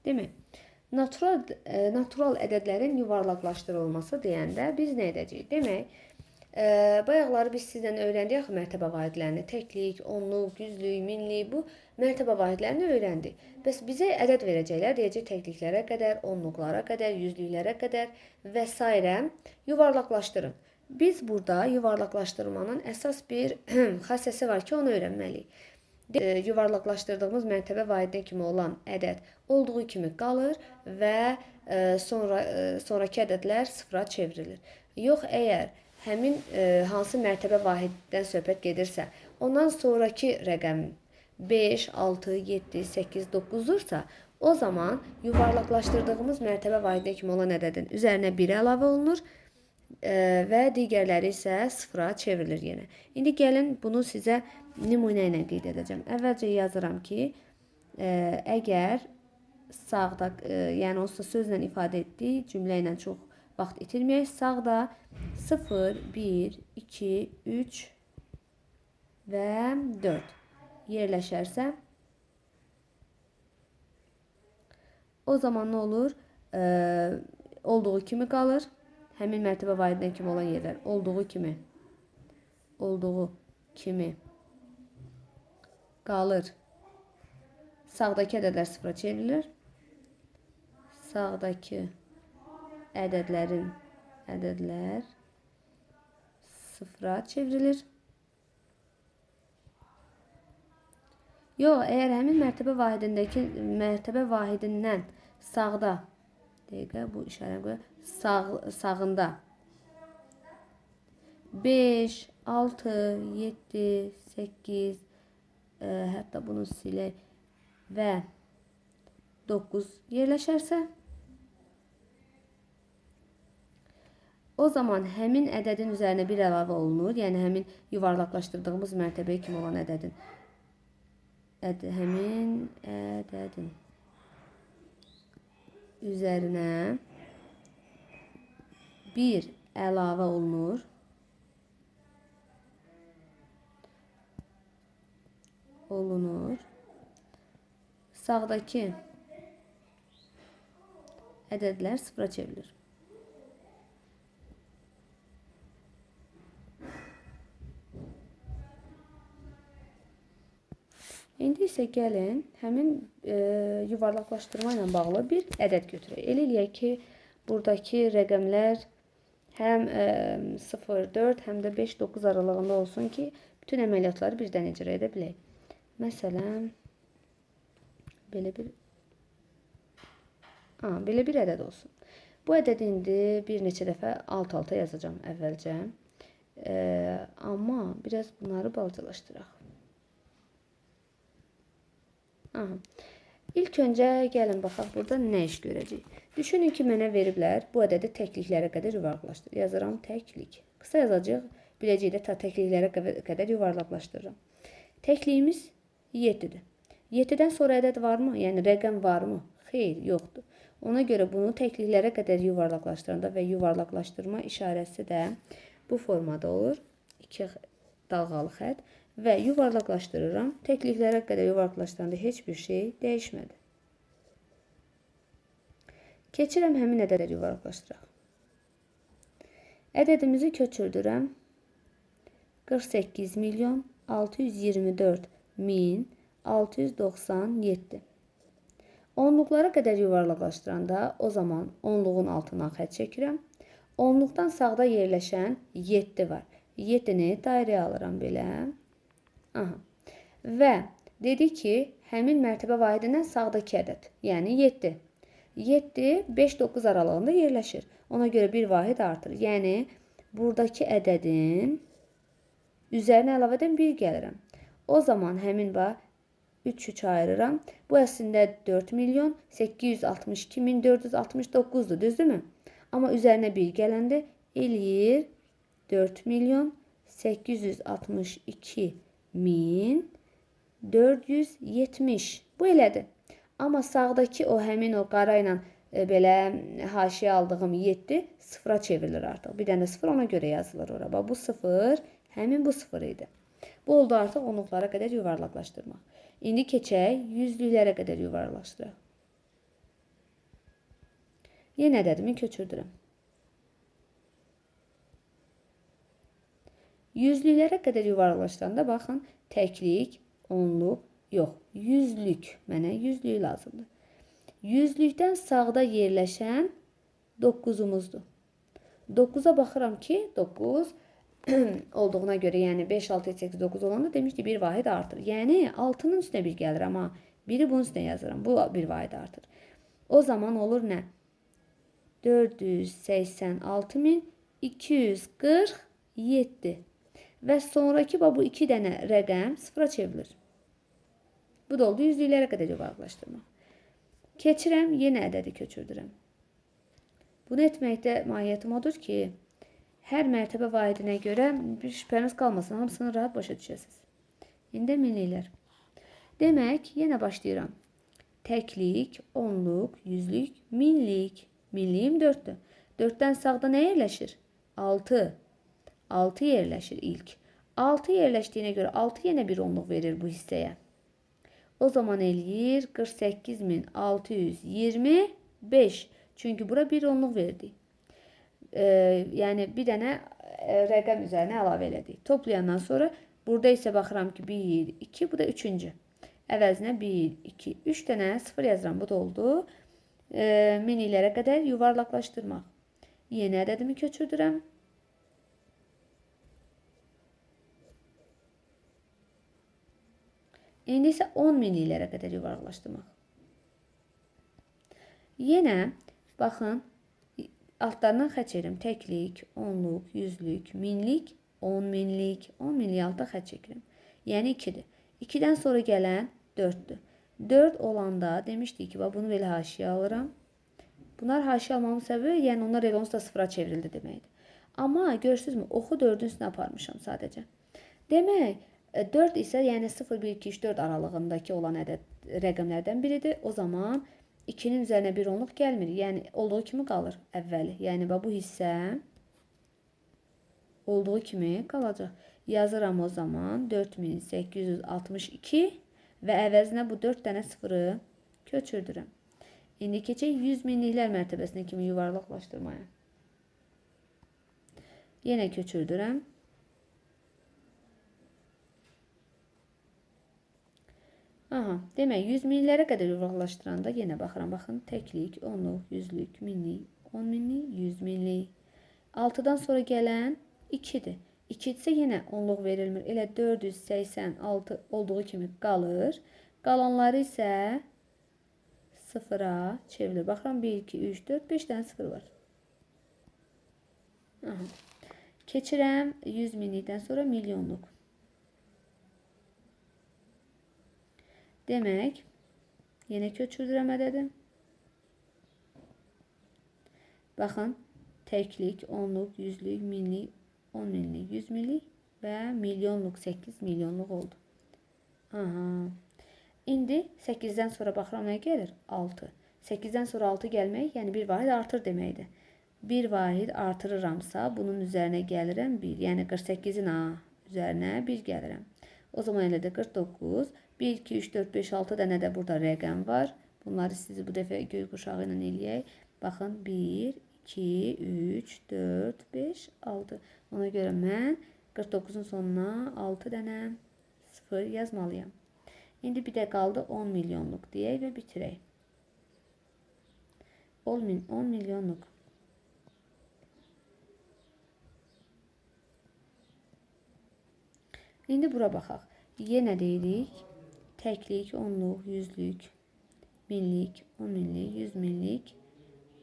Demək, natural ədədlərin yuvarlaqlaşdırılması deyəndə biz nə edəcəyik? Demək, bayaqları biz sizdən öyrəndik axı mərtəbə vahidlərini, təklik, onluq, yüzlük, minlik, bu mərtəbə vahidlərini öyrəndik. Bəs bizə ədəd verəcəklər, deyəcək təkliklərə qədər, onluqlara qədər, yüzlüklərə qədər və s. yuvarlaqlaşdırın. Biz burada yuvarlaqlaşdırmanın əsas bir xassəsi var ki, onu öyrənməliyik. Yuvarlaqlaşdırdığımız mərtəbə vahidinə kimi olan ədəd olduğu kimi qalır və sonraki ədədlər sıfıra çevrilir. Yox, əgər həmin hansı mərtəbə vahidindən söhbət gedirsə, ondan sonraki rəqəm 5, 6, 7, 8, 9-dursa, o zaman yuvarlaqlaşdırdığımız mərtəbə vahidinə kimi olan ədədin üzərinə 1 əlavə olunur və digərləri isə sıfıra çevrilir yenə. İndi gəlin bunu sizə nümunə ilə qeyd edəcəm. Əvvəlcə yazıram ki, əgər sağda, yəni onsuz sözlə ifadə etdik, cümlə ilə çox vaxt itirməyək. Sağda 0, 1, 2, 3 və 4 yerləşərsə, o zaman nə olur? Olduğu kimi qalır. Həmin mərtəbə vahidinə kimi olan yerlər olduğu kimi qalır. Sağdakı ədədlər sıfıra çevrilir. Sağdakı ədədlər sıfıra çevrilir. Yox, əgər həmin mərtəbə vahidindən sağda, bu işarə sağında 5, 6, 7, 8, hətta bunu silək və 9 yerləşərsə, o zaman həmin ədədin üzərinə bir əlavə olunur. Yəni həmin yuvarlaqlaşdırdığımız mərtəbəyə kimi olan ədədin üzərinə bir əlavə olunur. Sağdakı ədədlər sıfıra çevrilir. İndi isə gəlin həmin yuvarlaqlaşdırma ilə bağlı bir ədəd götürək. Elə eləyək ki, buradakı rəqəmlər həm 0, 4, həm də 5, 9 aralığında olsun ki, bütün əməliyyatları birdən icra edə bilək. Məsələn, belə bir ədəd olsun. Bu ədəd indi bir neçə dəfə alt-alta yazacağım əvvəlcə. Amma biraz bunları balacalaşdıraq. Aha. İlk öncə gəlin baxaq burada nə iş görəcəyik. Düşünün ki, mənə veriblər bu ədədi təkliklərə qədər yuvarlaqlaşdır. Yazıram təklik. Qısa yazacağıq. Biləcəkdə ta təkliklərə qədər yuvarlaqlaşdırıram. Təkliyimiz 7-dir. 7-dən sonra ədəd varmı? Yəni rəqəm varmı? Xeyr, yoxdur. Ona görə bunu təkliklərə qədər yuvarlaqlaşdıranda və yuvarlaqlaşdırma işarəsi də bu formada olur. 2 dalğalı xətt və yuvarlaqlaşdırıram. Təkliklərə qədər yuvarlaqlaşdıranda heç bir şey dəyişmədi. Keçirəm həmin ədədə yuvarlaqlaşdıraq. Ədədimizi köçürdürəm. 48 milyon 624 min 697. Onluqlara qədər yuvarlaqlaşdıranda o zaman onluğun altından xətt çəkirəm. Onluqdan sağda yerləşən 7 var. 7-ni dairəyə alıram belə. Aha. Və dedi ki, həmin mərtəbə vahidindən sağdakı ədəd, yəni 7. 7, 5, 9 aralığında yerləşir. Ona görə bir vahid artır. Yəni, buradakı ədədin üzərinə əlavə edən 1 gəlirəm. O zaman həmin 3 ayırıram. Bu əslində 4 milyon 862 min 469-dur, düzdürmü? Amma üzərinə 1 gələndə eləyir 4 milyon 862 min 470. Bu elədir. Amma sağdakı o həmin o qara ilə belə haşiyə aldığım 7 sıfıra çevrilir artıq. Bir dənə sıfır ona görə yazılır ora. Bax bu sıfır həmin bu sıfır idi. Bu oldu artıq onluqlara qədər yuvarlaqlaşdırmaq. İndi keçək yüzlüklərə qədər yuvarlaqlaşdıraq. Yenə ədədimi köçürdürəm. Yüzlüklərə qədər yuvarlaqlaşdıranda baxın təklik, onluq, yox, yüzlük. Mənə yüzlük lazımdır. Yüzlükdən sağda yerləşən 9'umuzdur. 9'a baxıram ki 9 olduğuna görə, yəni 5, 6, 7, 8, 9 olanda demiş ki bir vahid artır. Yəni 6'nın üstünə 1 gəlir, amma 1'i bunun üstünə yazıram. Bu bir vahid artır. O zaman olur nə? 486.247 və sonraki bu 2 dənə rəqəm sıfıra çevrilir. Bu da oldu yüzlüklərə qədər yuvarlaqlaşdırmaq. Keçirəm, yenə ədədi köçürdürəm. Bunu etməkdə mahiyyətim odur ki, hər mərtəbə vahidinə görə bir şübhəniz qalmasın, hamısını rahat başa düşəsiniz. İndi minliklər. Demək, yenə başlayıram. Təklik, onluq, yüzlük, minlik. Minliyim 4'dür. 4'dən sağda nə yerləşir? 6. 6 yerləşir ilk. 6 yerləşdiyinə görə 6 yenə bir onluq verir bu hissəyə. O zaman eləyir 48.625. Çünki bura bir onluq verdik. Yəni bir dənə rəqəm üzərinə əlavə elədik. Toplayandan sonra burada isə baxıram ki 1, 2, bu da 3-cü. Əvəzinə 1, 2, 3 dənə 0 yazıram. Bu da oldu. Minliklərə qədər yuvarlaqlaşdırmaq. Yeni ədədimi köçürdürəm. İndi isə 10 minliklərə qədər yuvarlaqlaşdırmaq. Yenə baxın, altlarından xətt çəkirəm. Təklik, onluq, yüzlük, minlik, 10 minlik, 10 minlik altda xətt çəkirəm. Yəni 2'dir. 2'dən sonra gələn 4'dür. 4 olanda demişdik ki, bunu belə haşiyə alıram. Bunlar haşiyə almamın səbəbi, yəni onlar elə onsuz da sıfıra çevrildi deməkdir. Amma görürsünüzmü, oxu 4'ün üstünə aparmışam sadəcə. Demək, 4 isə yəni 0, 1, 2, 3, 4 aralığındakı olan ədəd rəqəmlərdən biridir. O zaman 2'nin üzərinə bir onluq gəlmir. Yəni olduğu kimi qalır əvvəli. Yəni bu hissə olduğu kimi qalacaq. Yazıram o zaman 4862 və əvəzinə bu 4 dənə sıfırı köçürdürəm. İndi keçək 100 minliklər mərtəbəsinə kimi yuvarlaqlaşdırmaya. Yenə köçürdürəm. Aha, demək 100 minliklərə qədər yuvarlaqlaşdıranda yenə baxıram. Baxın, təklik, onluq, yüzlük, minlik, 10 minlik, 100 minlik. 6'dan sonra gələn 2'dir. 2 isə yenə onluq verilmir. Elə 486 olduğu kimi qalır. Qalanları isə sıfıra çevrilir. Baxıram 1, 2, 3, 4, 5 dənə sıfır var. Aha. Keçirəm 100 minlikdən sonra milyonluq. Demək, Yenə köçürdürəm ədədi. Baxın, təklik, onluq, yüzlük, minlik, 10 minlik, 100 minlik və milyonluq, 8 milyonluq oldu. Aha. İndi 8-dən sonra baxıram nə gəlir? 6. 8-dən sonra 6 gəlmək, yəni bir vahid artır deməkdir. Bir vahid artırıramsa, bunun üzərinə gəlirəm 1. Yəni 48-in üzərinə 1 gəlirəm. O zaman elə də 49. 1, 2, 3, 4, 5, 6 dənə də burada rəqəm var. Bunları sizi bu dəfə göz qurşağı ilə eləyək. Baxın 1, 2, 3, 4, 5, 6. Ona görə mən 49-un sonuna 6 dənə 0 yazmalıyam. İndi bir də qaldı 10 milyonluq deyək və bitirək. 10 milyonluq. İndi bura baxaq. Yenə deyirik. Təklik, onluq, yüzlük, minlik, 10 minlik, 100 minlik,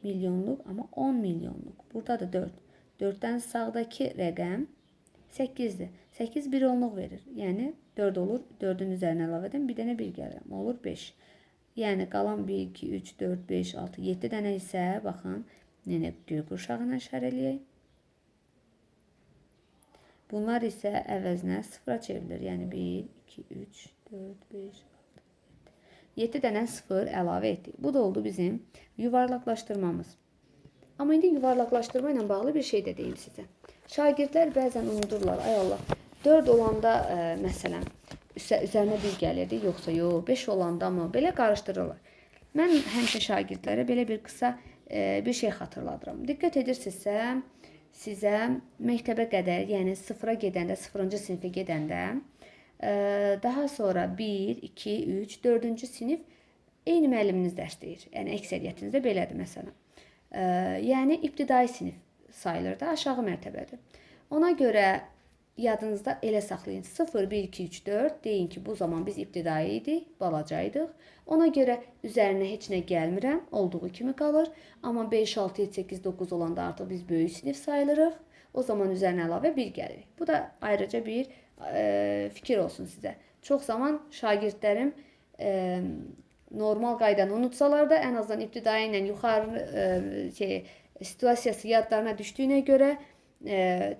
milyonluq, amma 10 milyonluq. Burada da 4. 4-dən sağdakı rəqəm 8-dir. 8 bir onluq verir. Yəni 4 olur. 4-ün üzərinə əlavə edin. Bir dənə 1 gəlirəm. Olur 5. Yəni qalan 1, 2, 3, 4, 5, 6, 7 dənə isə baxın, yenə göy qurşağı ilə işarələyək. Bunlar isə əvəzinə sıfıra çevrilir. Yəni 1, 2, 3, 4, 5, 6, 7. 7 dənə sıfır əlavə etdik. Bu da oldu bizim yuvarlaqlaşdırmamız. Amma indi yuvarlaqlaşdırma ilə bağlı bir şey də deyim sizə. Şagirdlər bəzən unudurlar. Ay Allah, 4 olanda məsələn, üzərinə 1 gəlirdi, yoxsa yox, 5 olanda mı? Belə qarışdırırlar. Mən həmişə şagirdlərə belə bir qısa bir şey xatırladıram. Diqqət edirsinizsə, sizə məktəbə qədər, yəni sıfıra gedəndə, 0-cı sinifə gedəndə, daha sonra 1, 2, 3, 4-cü sinif eyni müəlliminiz dərsləyir. Yəni əksəriyyətinizdə belədir məsələn. Yəni ibtidai sinif sayılır da, aşağı mərtəbədir. Ona görə yadınızda elə saxlayın. 0, 1, 2, 3, 4 deyin ki, bu zaman biz ibtidai idik, balacaydıq. Ona görə üzərinə heç nə gəlmirəm, olduğu kimi qalır. Amma 5, 6, 7, 8, 9 olanda artıq biz böyük sinif sayılırıq. O zaman üzərinə əlavə 1 gəlirik. Bu da ayrıca bir fikir olsun sizə. Çox zaman şagirdlərim normal qaydanı unutsalar da, ən azından ibtidai ilə yuxarı situasiyası yadlarına düşdüyünə görə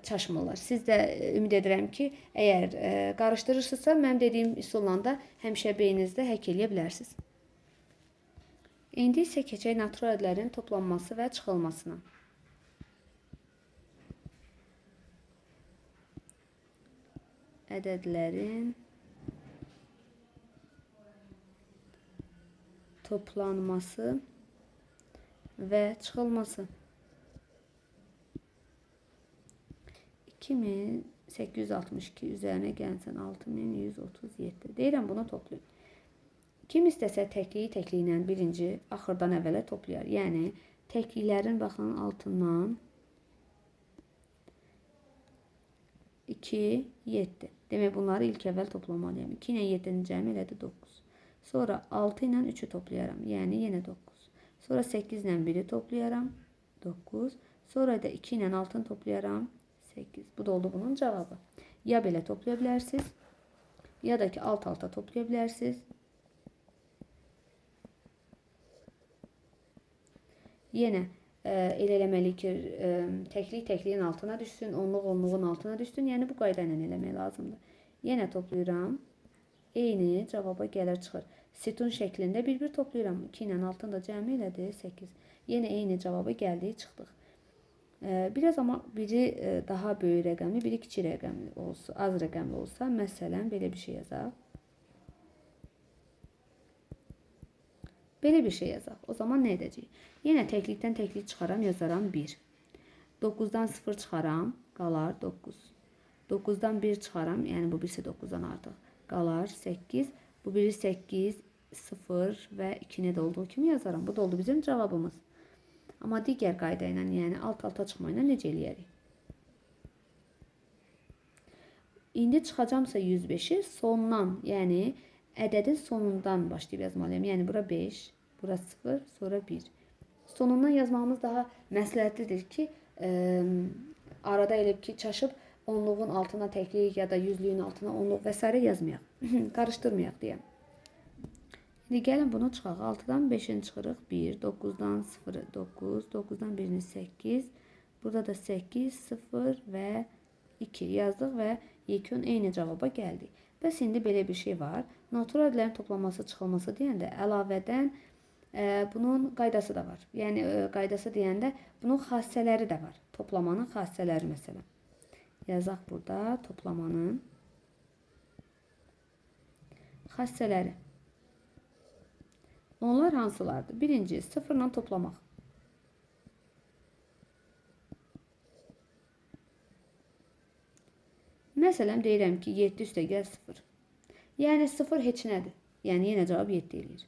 çaşmırlar. Siz də ümid edirəm ki, əgər qarışdırırsınızsa, mənim dediyim üsulla da həmişə beyninizdə həkk eləyə bilərsiniz. İndi isə keçək natural ədədlərin toplanması və çıxılmasına. Ədədlərin toplanması və çıxılması. 2862 üzərinə gəlsən 6137. Deyirəm, bunu toplayın. Kim istəsə təkliyi təkliyi birinci axırdan əvvələ toplayar. Yəni, təkliklərin baxın altından 2, 7. Demək, bunları ilk əvvəl toplamalıyam. 2 ilə 7-nin cəmi elədi 9. Sonra 6 ilə 3-ü toplayaram. Yəni, yenə 9. Sonra 8 ilə 1-i toplayaram. 9. Sonra da 2 ilə 6-ını toplayaram. 8. Bu da oldu bunun cavabı. Ya belə toplaya bilərsiniz, ya da ki alt-alta toplaya bilərsiniz. Yenə elə eləməliyik ki, təklik təkliyin altına düşsün, onluq onluğun altına düşsün. Yəni bu qayda ilə eləmək lazımdır. Yenə toplayıram. Eyni cavaba gəlir çıxır. Sütun şəklində bir-bir toplayıram. 2 ilə 6-ını da cəmi elədi 8. Yenə eyni cavaba gəldik, çıxdıq. Biraz amma biri daha böyük rəqəmli, biri kiçik rəqəmli olsa, az rəqəmli olsa, məsələn, belə bir şey yazaq. Belə bir şey yazaq. O zaman nə edəcəyik? Yenə təklikdən təklik çıxaram, yazaram 1. 9-dan 0 çıxaram, qalar 9. 9-dan 1 çıxaram, yəni bu birisi 9-dan artıq. Qalar 8. Bu biri 8, 0 və 2-nə də olduğu kimi yazaram. Bu da oldu bizim cavabımız. Amma digər qayda ilə, yəni alt-alta çıxma ilə necə eləyərik? İndi çıxacamsa 105-i sondan, yəni ədədin sonundan başlayıb yazmalıyam. Yəni bura 5, bura 0, sonra 1. Sonundan yazmamız daha məsləhətlidir ki, arada elə ki, çaşıb onluğun altına təklik ya da yüzlüyün altına onluq və s. yazmayaq. Qarışdırmayaq deyəm. İndi gəlin bunu çıxaq. 6-dan 5-ini çıxırıq. 1, 9-dan 0-ı 9, 9-dan 1-ini 8. Burada da 8, 0 və 2 yazdıq və yekun eyni cavaba gəldik. Bəs indi belə bir şey var. Natural ədədlərin toplanması, çıxılması deyəndə əlavədən bunun qaydası da var. Yəni qaydası deyəndə bunun xassələri də var. Toplamanın xassələri məsələn. Yazaq burada toplamanın xassələri. Onlar hansılardır? Birinci, sıfırla toplamaq. Məsələn, deyirəm ki, 7 üstəgəl 0. Yəni 0 heç nədir. Yəni yenə cavab 7 eləyir.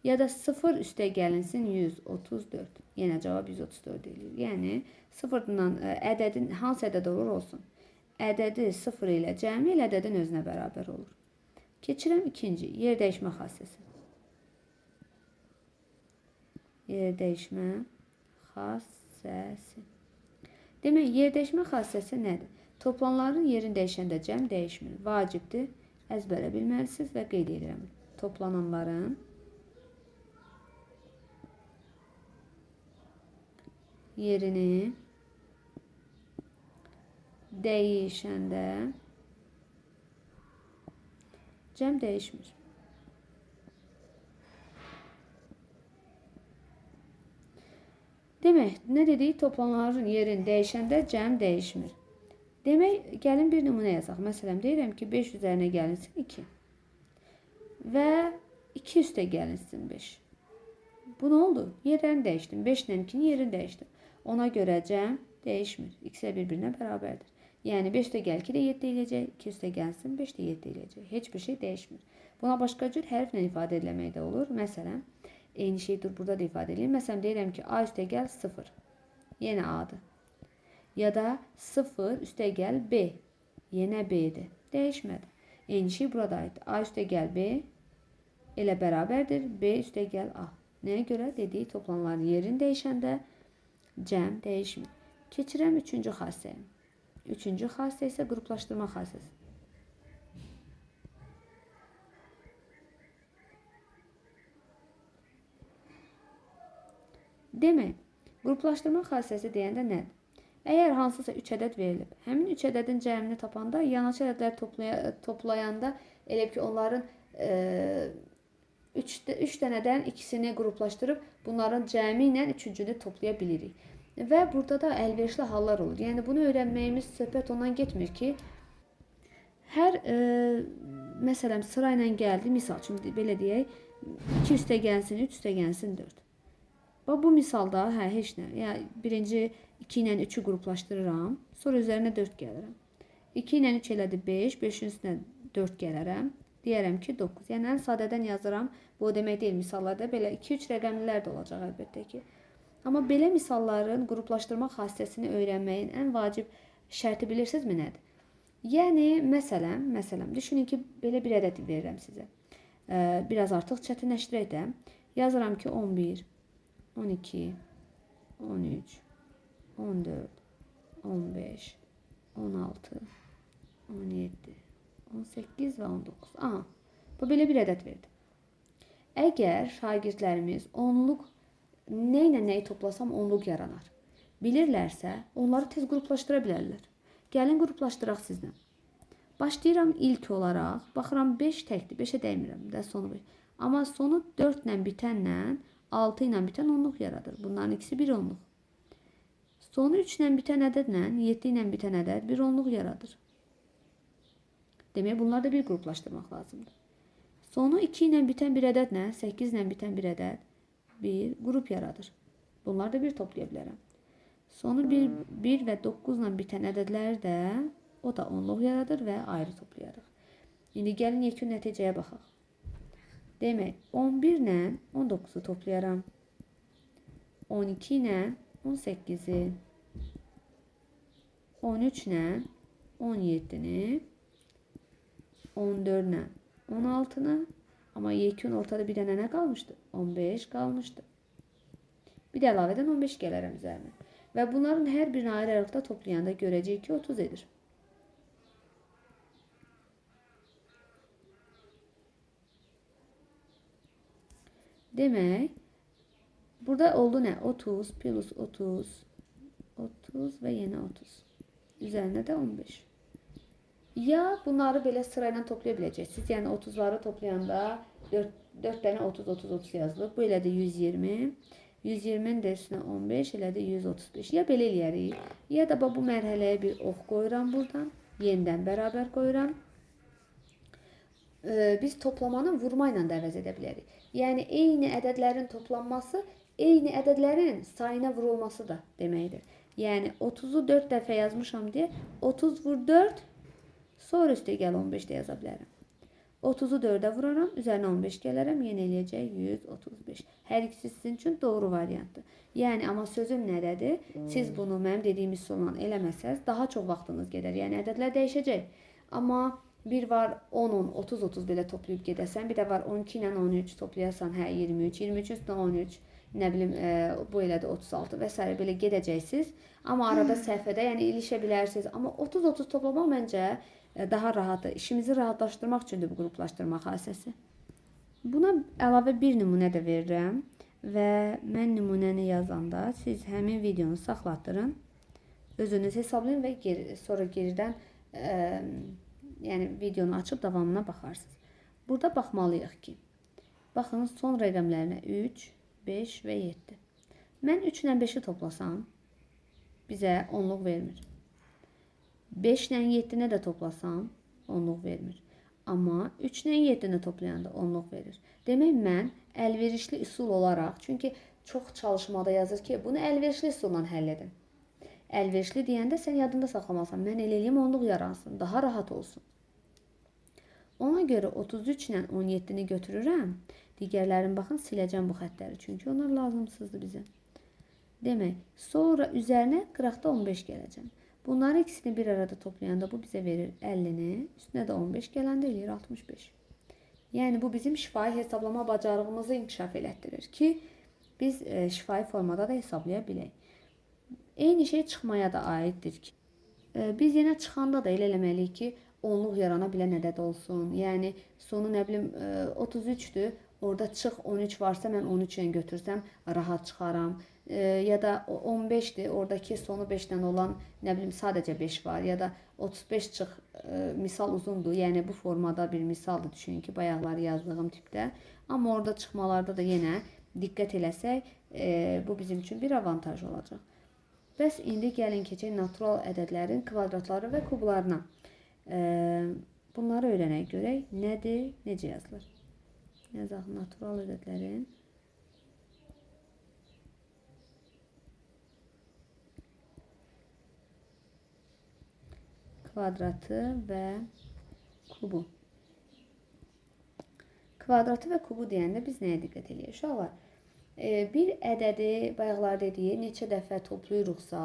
Ya da 0 üstə gəlinsin 134. Yenə cavab 134 eləyir. Yəni 0-dan ədədin hansı ədəd olsun. Ədədi 0 ilə cəmi ilə ədədin özünə bərabər olur. Keçirəm ikinci, yer dəyişmə xassəsi. Yer dəyişmə xassəsi. Demək, yer dəyişmə xassəsi nədir? Toplanların yerini dəyişəndə cəm dəyişmir. Vacibdir. Əzbərə bilməlisiniz və qeyd edirəm. Toplananların yerini dəyişəndə cəm dəyişmir. Demək, nə dedik? Toplananların yerini dəyişəndə cəm dəyişmir. Demək, gəlin bir nümunə yazaq. Məsələn, deyirəm ki, 5 üzərinə gəlinsin 2. Və 2 üstə gəlinsin 5. Bu nə oldu? Yerlərini dəyişdim. 5 ilə 2-nin yerini dəyişdim. Ona görə cəm dəyişmir. İkisi bir-birinə bərabərdir. Yəni 5 üstə gəl 2 də 7 eləyəcək. 2 üstə gəlsin 5 də 7 eləyəcək. Heç bir şey dəyişmir. Buna başqa cür hərflə ifadə ediləmək də olur. Məsələn, eyni şey dur burada da ifadə edeyim. Məsələn, deyirəm ki, A üstə gəl 0. Yenə A'dır. Ya da 0 üstə gəl B. Yenə B'dir. Dəyişmədi. Eyni şey burada aiddir. A üstə gəl B elə bərabərdir. B üstə gəl A. Nəyə görə? Dediyi toplananların yerini dəyişəndə cəm dəyişmir. Keçirəm üçüncü xassəyə. Üçüncü xassə isə qruplaşdırma xassəsi. Demək, qruplaşdırma xassəsi deyəndə nədir? Əgər hansısa 3 ədəd verilib, həmin 3 ədədin cəmini tapanda, yanaşı ədədlər toplayanda elə ki, onların 3 dənədən ikisini qruplaşdırıb, bunların cəmi ilə üçüncünü toplaya bilirik. Və burada da əlverişli hallar olur. Yəni, bunu öyrənməyimiz söhbət ondan getmir ki, hər, məsələn, sıra ilə gəldi, misal üçün, belə deyək, 2 üstə gəlsin, 3 üstə gəlsin, 4. Bu misalda heç nə. Yəni, birinci 2 ilə 3-ü qruplaşdırıram. Sonra üzərinə 4 gəlirəm. 2 ilə 3 elədi 5. 5-in üstünə 4 gələrəm. Deyərəm ki, 9. Yəni, ən sadədən yazıram. Bu demək deyil misallarda. Belə 2-3 rəqəmlilər də olacaq əlbəttə ki. Amma belə misalların qruplaşdırma xassəsini öyrənməyin ən vacib şərti bilirsinizmi nədir? Yəni, məsələn, düşünün ki, belə bir ədəd verirəm sizə. Biraz artıq çətinləşdirək də. Yazıram ki, 11, 12, 13, 14, 15, 16, 17, 18 və 19. Aha, bu belə bir ədəd verdi. Əgər şagirdlərimiz onluq, nə ilə nəyi toplasam onluq yaranar bilirlərsə, onları tez qruplaşdıra bilərlər. Gəlin qruplaşdıraq sizlə. Başlayıram ilk olaraq, baxıram 5 təkdir, 5-ə dəymirəm də sonu 5. Amma sonu 4 ilə bitənlə 6 ilə bitən onluq yaradır. Bunların ikisi bir onluq. Sonu 3 ilə bitən ədədlə 7 ilə bitən ədəd bir onluq yaradır. Demək, bunları da bir qruplaşdırmaq lazımdır. Sonu 2 ilə bitən bir ədədlə 8 ilə bitən bir ədəd bir qrup yaradır. Bunları da bir toplaya bilərəm. Sonu 1 və 9 ilə bitən ədədlər də o da onluq yaradır və ayrı toplayarıq. İndi gəlin yekun nəticəyə baxaq. Demək, 11 ilə 19-u toplayaram. 12 ilə 18-i. 13 ilə 17-ni. 14 ilə 16-nı. Amma yekun ortada bir dənə nə qalmışdı? 15 qalmışdı. Bir də əlavədən 15 gələrəm üzərinə. Və bunların hər birini ayrı-ayrılıqda toplayanda görəcəyik ki, 30 edir. Demek burada oldu ne? 30 plus 30. 30 ve yine 30. Üzerine de 15. Ya bunları böyle sırayla toplayabileceksiniz. Yani 30'ları toplayanda 4 tane 30 30 30 yazılıb. Bu elə də 120. 120'nin də üstünə 15 elə də 135. Ya belə eləyərik. Ya da bu mərhələyə bir ox qoyuram buradan. Yenidən bərabər qoyuram. Biz toplamanı vurma ilə də əvəz edə bilərik. Yəni eyni ədədlərin toplanması eyni ədədlərin sayına vurulması da deməkdir. Yəni 30'u 4 dəfə yazmışam deyə 30 vur 4 sonra üstə gəl 15 də yaza bilərəm. 30'u 4'e vuraram, üzerine 15 gələrəm, yenə eləyəcək 135. Hər ikisi sizin üçün doğru variantdır. Yəni amma sözüm nədədir? Siz bunu mənim dediyim üsulla eləməsəz daha çox vaxtınız gedər. Yəni ədədlər dəyişəcək. Amma bir var 10 30 30 belə toplayıb gedəsən, bir də var 12 ilə 13 toplayasan, hə 23, 23 üstünə 13, nə bilim bu elə də 36 və s. belə gedəcəksiniz. Amma arada səhvədə, yəni ilişə bilərsiniz. Amma 30 30 toplamaq məncə daha rahatdır. İşimizi rahatlaşdırmaq üçündür bu qruplaşdırma xassəsi. Buna əlavə bir nümunə də verirəm və mən nümunəni yazanda siz həmin videonu saxlatdırın, özünüz hesablayın və sonra geridən yəni videonu açıb davamına baxarsınız. Burada baxmalıyıq ki, baxın son rəqəmlərinə 3, 5 və 7. Mən 3 ilə 5'i toplasam bizə 10'luq vermir. 5 ilə 7'ni də toplasam 10'luq vermir. Amma 3 ilə 7'ni toplayanda 10'luq verir. Demək mən əlverişli üsul olaraq, çünki çox çalışmada yazır ki, bunu əlverişli üsulla həll edin. Əlverişli deyəndə sən yadında saxlamasan, mən elə eləyim 10'luq yaransın, daha rahat olsun. Ona görə 33 ilə 17'ni götürürəm. Digərlərin baxın siləcəm bu xətləri, çünki onlar lazımsızdır bizə. Demək, sonra üzərinə 40'da 15 gələcəm. Bunları ikisini bir arada toplayanda bu bize verir 50'ni, üstüne de 15 gələndə eləyir 65. Yəni bu bizim şifai hesablama bacarığımızı inkişaf elətdirir ki, biz şifai formada da hesablaya bilək. Eyni şey çıxmaya da aiddir ki, biz yenə çıxanda da elə eləməliyik ki, 10'luq yarana bilən ədəd olsun. Yəni sonu nə bilim 33'dür, orada çıx 13 varsa mən 13 ilə götürsəm rahat çıxaram. Ya da 15'dir, oradaki sonu 5'ten olan nə bilim sadəcə 5 var. Ya da 35 çıx, misal uzundur. Yəni bu formada bir misaldır, düşünün ki, bayaqları yazdığım tipdə. Amma orada çıxmalarda da yenə diqqət eləsək, bu bizim üçün bir avantaj olacaq. Bəs indi gəlin keçək natural ədədlərin kvadratları və kublarına. Bunları öyrənək görək. Nədir, necə yazılır? Yazaq natural ədədlərin kvadratı və kubu. Kvadratı və kubu deyəndə biz nəyə diqqət edirik? Uşaqlar, bir ədədi bayaqlar dediyi neçə dəfə toplayırıqsa,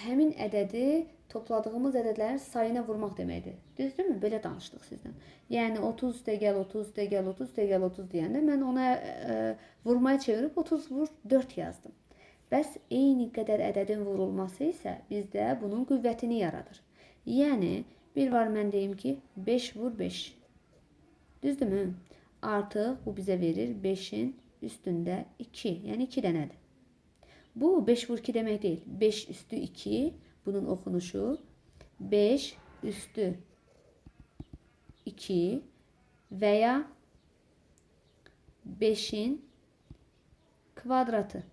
həmin ədədi topladığımız ədədlərin sayına vurmaq deməkdir. Düzdürmü? Belə danışdıq sizdən. Yəni 30 üstə gəl 30 üstə gəl 30 üstə gəl 30 deyəndə mən ona vurmaya çevirib 30 vur 4 yazdım. Bəs eyni qədər ədədin vurulması isə bizdə bunun qüvvətini yaradır. Yəni bir var mən deyim ki 5 vur 5. Düzdürmü? Artıq bu bizə verir 5'in üstündə 2. Yəni 2 dənədir. Bu 5 vur 2 demək deyil. 5 üstü 2 bunun oxunuşu 5 üstü 2 veya 5'in kvadratı.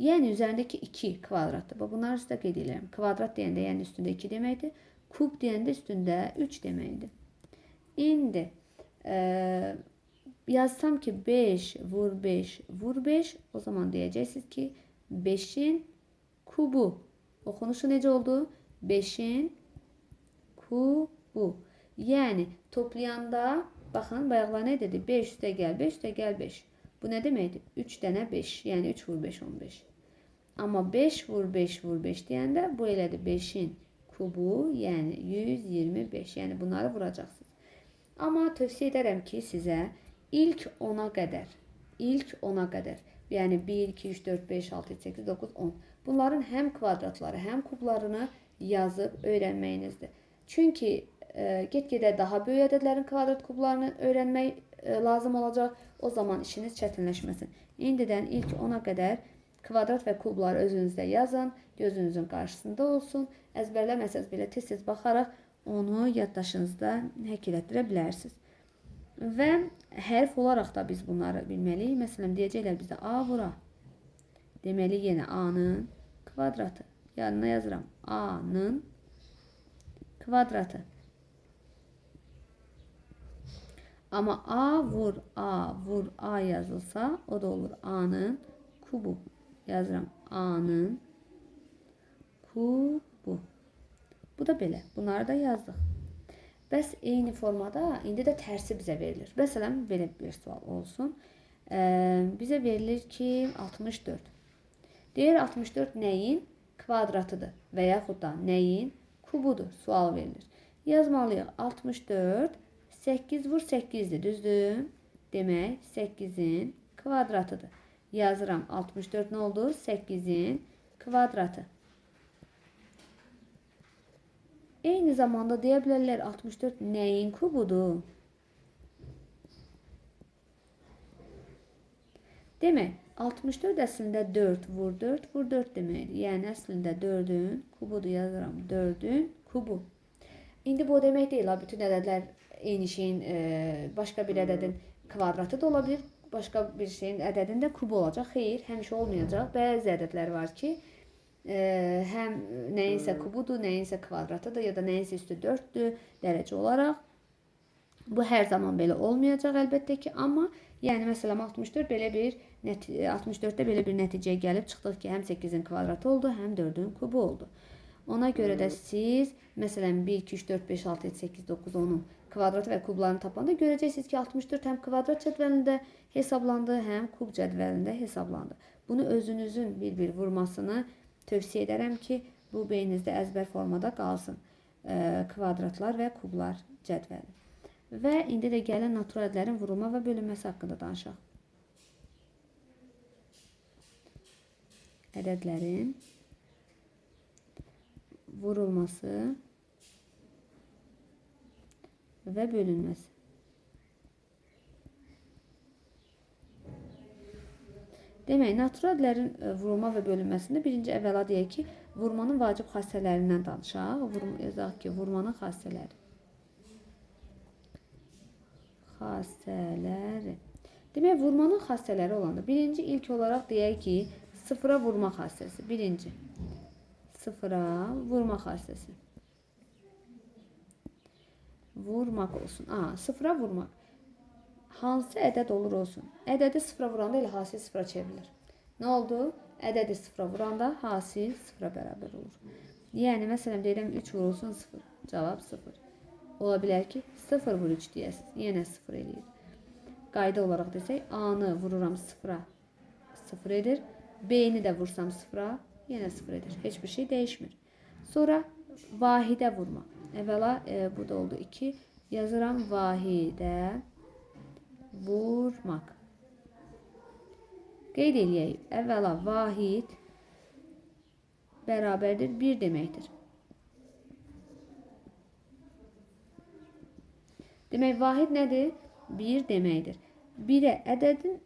Yəni üzərindəki 2 kvadratdır. Bunlar üstə qeyd edirəm. Kvadrat deyəndə yəni üstündə 2 deməkdir. Kub deyəndə üstündə 3 deməkdir. İndi yazsam ki 5 vur 5 vur 5, o zaman deyəcəksiniz ki 5'in kubu. Oxunuşu necə oldu? 5'in kubu. Yəni toplayanda baxın bayaqlar nə dedi? 5 üstə gəl 5 üstə gəl 5. Bu nə deməkdir? 3 dənə 5. Yəni 3 vur 5 15. Amma 5 vur 5 vur 5 deyəndə bu elədir 5'in kubu, yəni 125. Yəni bunları vuracaqsınız. Amma tövsiyə edərəm ki sizə ilk 10'a qədər, yəni 1, 2, 3, 4, 5, 6, 7, 8, 9, 10. Bunların həm kvadratları, həm kublarını yazıb öyrənməyinizdir. Çünki get-gedə daha böyük ədədlərin kvadrat kublarını öyrənmək lazım olacaq. O zaman işiniz çətinləşməsin. İndidən ilk 10-a qədər kvadrat və kubları özünüzdə yazın. Gözünüzün qarşısında olsun. Əzbərləməsəz belə tez-tez baxaraq onu yaddaşınızda həkk etdirə bilərsiniz. Və hərf olaraq da biz bunları bilməliyik. Məsələn, deyəcəklər bizdə A vur A. Deməli, yenə A-nın kvadratı. Yanına yazıram. A-nın kvadratı. Ama A vur A vur A yazılsa o da olur A'nın kubu. Yazıram A'nın kubu. Bu da belə. Bunları da yazdık. Bəs eyni formada indi də tərsi bizə verilir. Məsələn, belə bir sual olsun. Bizə verilir ki 64. Deyir 64 nəyin kvadratıdır və yaxud da nəyin kubudur? Sual verilir. Yazmalıyıq. 64 8 vur 8'dir. Düzdür? Demək 8'in kvadratıdır. Yazıram. 64 nə oldu? 8'in kvadratı. Eyni zamanda deyə bilərlər 64 nəyin kubudur? Demək 64 əslində 4 vur 4 vur 4 deməkdir. Yəni əslində 4'ün kubudur. Yazıram 4'ün kubu. İndi bu demək deyil. Bütün ədədlər eyni şeyin başqa bir ədədin kvadratı da ola bilər. Başqa bir şeyin ədədində kubu olacaq. Xeyr, həmişə olmayacaq. Bəzi ədədlər var ki, həm nəyinsə kubudur, nəyinsə kvadratıdır ya da nəyinsə üstü 4'dür dərəcə olaraq. Bu hər zaman belə olmayacaq əlbəttə ki, amma yəni məsələn 64'də belə bir nəticəyə gəlib çıxdıq ki, həm 8'in kvadratı oldu, həm 4'ün kubu oldu. Ona görə də siz məsələn 1 2 3 4 5 6 7 8 9 10'un kvadratı və kublarını tapanda görəcəksiniz ki 64 həm kvadrat cədvəlində hesablandı, həm kub cədvəlində hesablandı. Bunu özünüzün bir-bir vurmasını tövsiyə edərəm ki, bu beyninizdə əzbər formada qalsın. Kvadratlar və kublar cədvəli. Və indi də gələn natural ədədlərin vurulma və bölünməsi haqqında danışaq. Ədədlərin vurulması və bölünməsi. Demək, natural ədədlərin vurulma və bölünməsində birinci əvvəla deyək ki, vurmanın vacib xassələrindən danışaq. Yazaq ki, vurmanın xassələri. Xassələri. Demək, vurmanın xassələri olanda birinci ilk olaraq deyək ki, sıfıra vurma xassəsi. Birinci. Sıfıra vurma xassəsi. Vurmaq olsun. Sıfıra vurmaq. Hansı ədəd olur olsun. Ədədi sıfıra vuranda elə hasil sıfıra çevrilir. Nə oldu? Ədədi sıfıra vuranda hasil sıfıra bərabər olur. Yəni, məsələn, deyirəm 3 vurulsun 0. Cavab 0. Ola bilər ki, 0 vur 3 deyəsiniz. Yenə 0 eləyir. Qayda olaraq desək, A-nı vururam 0'a 0 edir. B-ni də vursam 0'a yenə 0 edir. Heç bir şey dəyişmir. Sonra vahidə vurmaq. Əvvəla bu da oldu 2. Yazıram vahidə vurmaq. Qeyd eləyək. Əvvəla vahid bərabərdir 1 deməkdir. Demək, vahid nədir? 1 deməkdir. 1'ə ədədin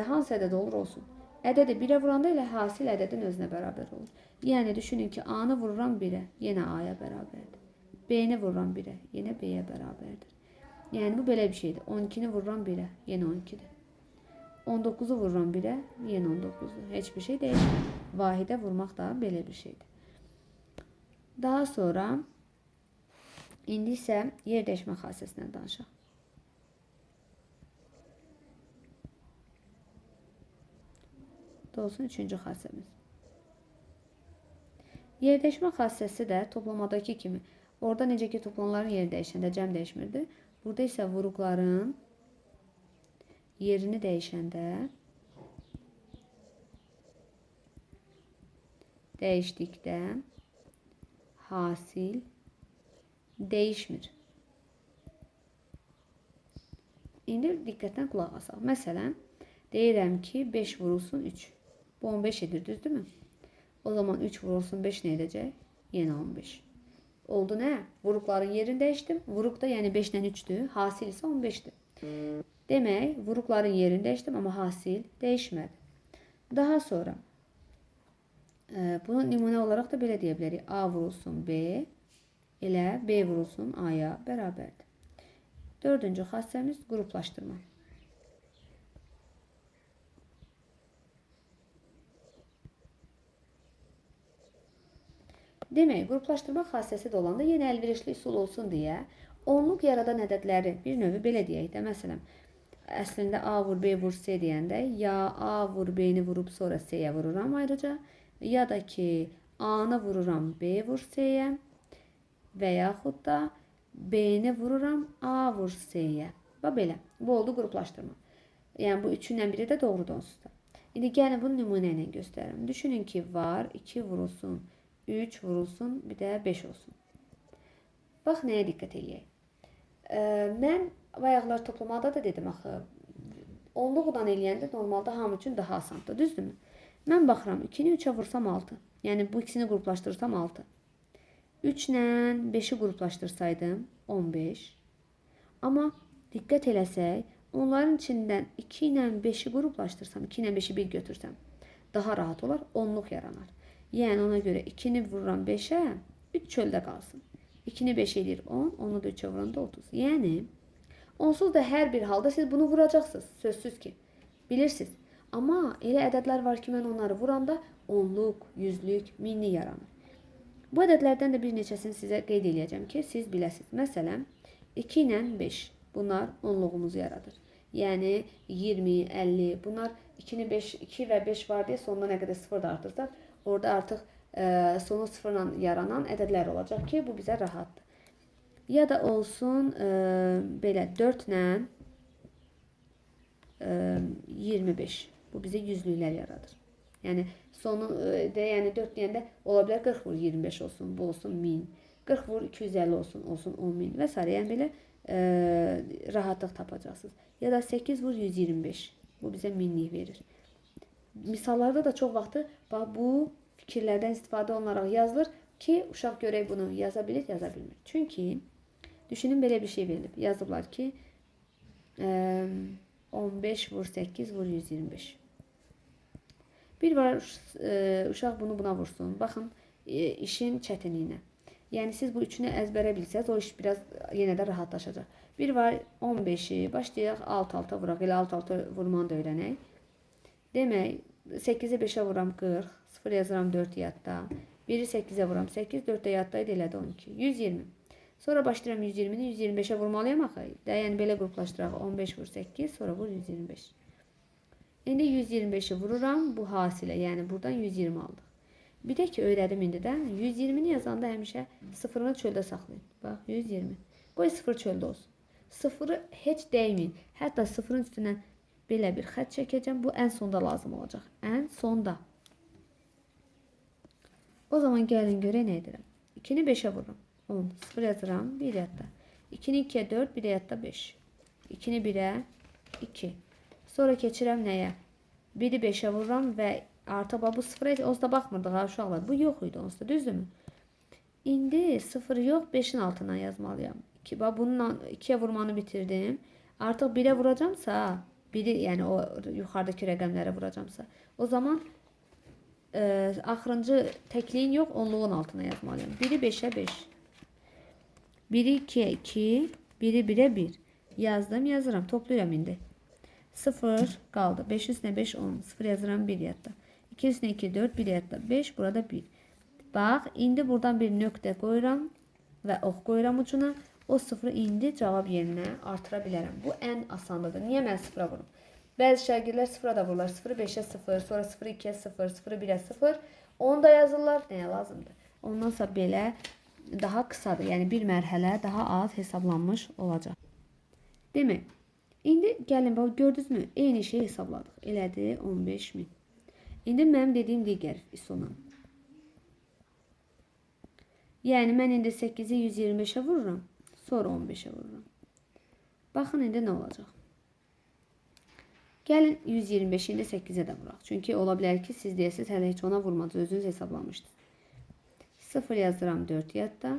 hansı ədəd olur olsun. Ədədi 1'ə vuranda elə hasil ədədin özünə bərabər olur. Yəni, düşünün ki, A-nı vururam 1'ə, yenə A-ya bərabərdir. B-ni vururam 1'ə, yenə B-yə bərabərdir. Yəni, bu belə bir şeydir. 12'ni vururam 1'ə, yenə 12'dir. 19'u vururam 1'ə, yenə 19'dur. Heç bir şey dəyişmir. Vahidə vurmaq da belə bir şeydir. Daha sonra, indi isə yer dəyişmə xassəsindən danışaq. Olsun 3-cü xassəmiz. Yer dəyişmə xassəsi də toplamadakı kimi. Orada necə ki toplananların yeri dəyişəndə cəm dəyişmirdi. Burada isə vuruqların yerini dəyişəndə dəyişdikdə hasil dəyişmir. İndi diqqətlə qulaq asaq. Məsələn, deyirəm ki 5 vurulsun 3. Bu 15 edir, düzdürmü? O zaman 3 vurulsun 5 nə edəcək? Yenə 15. Oldu nə? Vuruqların yerini dəyişdim. Vuruq da yəni 5-dən 3-dür. Hasil isə 15-dir. Demək, vuruqların yerini dəyişdim, amma hasil dəyişmədi. Daha sonra bunu nümunə olaraq da belə deyə bilərik. A vurulsun B elə B vurulsun A-ya bərabərdir. Dördüncü xassəmiz qruplaşdırma. Demək, qruplaşdırma xassəsi də olanda yenə əlverişli üsul olsun deyə onluq yaradan ədədləri bir növü belə deyək də, məsələn, əslində A vur B vur C deyəndə ya A vur B-ni vurub sonra C-yə vururam ayrıca, ya da ki A-nı vururam B vur C-yə və yaxud da B-ni vururam A vur C-yə. Bax belə. Bu oldu qruplaşdırma. Yəni bu üçündən biri də doğrudur onsuz da. İndi gəlin bunu nümunə ilə göstərim. Düşünün ki var 2 vurulsun, 3 vurulsun, bir də 5 olsun. Bax nəyə diqqət eləyək. Mən bayaqlar toplamada da dedim axı. Onluqla eləyəndə normalda hamı üçün daha asandır, düzdürmü? Mən baxıram 2-ni 3-ə vursam 6. Yəni bu ikisini qruplaşdırsam 6. 3 ilə 5-i qruplaşdırsaydım 15. Amma diqqət eləsək, onların içindən 2 ilə 5-i qruplaşdırsam, 2 ilə 5-i bir götürsəm, daha rahat olar, onluq yaranar. Yəni ona görə 2-ni vururam 5-ə, 3 çöldə qalsın. 2-ni 5 edir 10, onu da 3-ə vuranda 30. Yəni, onsuz da hər bir halda siz bunu vuracaqsınız, sözsüz ki. Bilirsiniz. Amma elə ədədlər var ki, mən onları vuranda onluq, yüzlük, minlik yaranır. Bu ədədlərdən də bir neçəsini sizə qeyd edəcəm ki, siz biləsiniz. Məsələn, 2 ilə 5. Bunlar onluğumuzu yaradır. Yəni 20, 50. Bunlar 2 və 5 var deyə sonuna nə qədər sıfır da artırsaq, orada artıq sonu sıfırla yaranan ədədlər olacaq ki, bu bizə rahatdır. Ya da olsun belə 4 ilə 25. Bu bizə yüzlüklər yaradır. Yəni sonu yəni 4 deyəndə ola bilər 40 vur 25 olsun, bu olsun 1000. 40 vur 250 olsun, 10.000 və s. Yəni belə rahatlıq tapacaqsınız. Ya da 8 vur 125. Bu bizə minlik verir. Misallarda da çox vaxtı bu fikirlərdən istifadə olunaraq yazılır ki, uşaq görək bunu yaza bilir, yaza bilmir. Çünki düşünün belə bir şey verilib. Yazıblar ki 15 vur 8 vur 125. Bir var uşaq bunu buna vursun. Baxın işin çətinliyinə. Yəni siz bu üçünü əzbərə bilsəz, o iş biraz yenə də rahatlaşacaq. Bir var 15-i başlayaq alt-alta vuraq. Elə alt-alta vurmanı da öyrənək. Demək 8-i 5-ə vuram 40, 0 yazıram 4 yadda. 1-i 8-ə vuram 8, 4-də yadda elədi 12. 120. Sonra başlayıram 120-ni 125-ə vurmalıyam axı. Yəni belə qruplaşdıraq. 15 vur 8, sonra vur 125. İndi 125'i vururam bu hasilə. Yəni buradan 120 aldıq. Bir də ki öyrədim indidən 120'ni yazanda həmişə sıfırını çöldə saxlayın. Bax 120. Qoy sıfır çöldə olsun. Sıfırı heç dəyməyin. Hətta sıfırın üstündən belə bir xətt çəkəcəm. Bu ən sonda lazım olacaq. Ən sonda. O zaman gəlin görək nə edirəm. 2'ni 5'ə vururam. 10. 0 yazıram. 1 yadda. 2'ni 2'ye 4. 1'e yadda 5. 2'ni 1'e 2. Sonra keçirəm nəyə? 1'i 5'ə vururam və artıq bu 0'a onsuz da baxmırdıq ha uşaqlar. Bu yox idi onsuz da, düzdürmü? İndi 0 yox 5'in altından yazmalıyam. Bununla 2'yə vurmanı bitirdim. Artıq 1'ə vuracamsa, 1'i yəni o yuxarıdakı rəqəmlərə vuracamsa, o zaman axırıncı təkliyin yox, onluğun altına yazmalıyam. 1'i 5'ə 5. 1'i 2'ye 2, 1'i 1'e 1. Yazdım, yazıram, topluyorum indi. 0 qaldı. 5 üstünə 5, 10. 0 yazıram 1 yadda. 2 üstünə 2, 4, 1 yadda. 5, burada 1. Bax, indi buradan bir nöqtə qoyuram və ox qoyuram ucuna. O 0'ı indi cavab yerinə artıra bilərəm. Bu ən asanlıdır. Niyə mən 0'a vurum? Bəzi şagirdlər 0'a da vururlar. 0'ı 5'ə 0, sonra 0'ı 2'yə 0, 0'ı 1'ə 0. Onu da yazırlar. Nəyə lazımdır? Ondansa belə daha kısadır. Yəni bir mərhələ daha az hesablanmış olacaq. Demək, indi gəlin bax, gördünüzmü? Eyni şeyi hesabladıq. Elədi 15.000. İndi mənim dediyim digər üsulla. Yəni mən indi 8'i 125'ə vururam. Sonra 15'ə vururam. Baxın indi nə olacaq? Gəlin 125'i indi 8'ə də vuraq. Çünki ola bilər ki siz deyəsiniz hələ heç ona vurmadınız. Özünüz hesablamışdınız. 0 yazıram 4 yadda.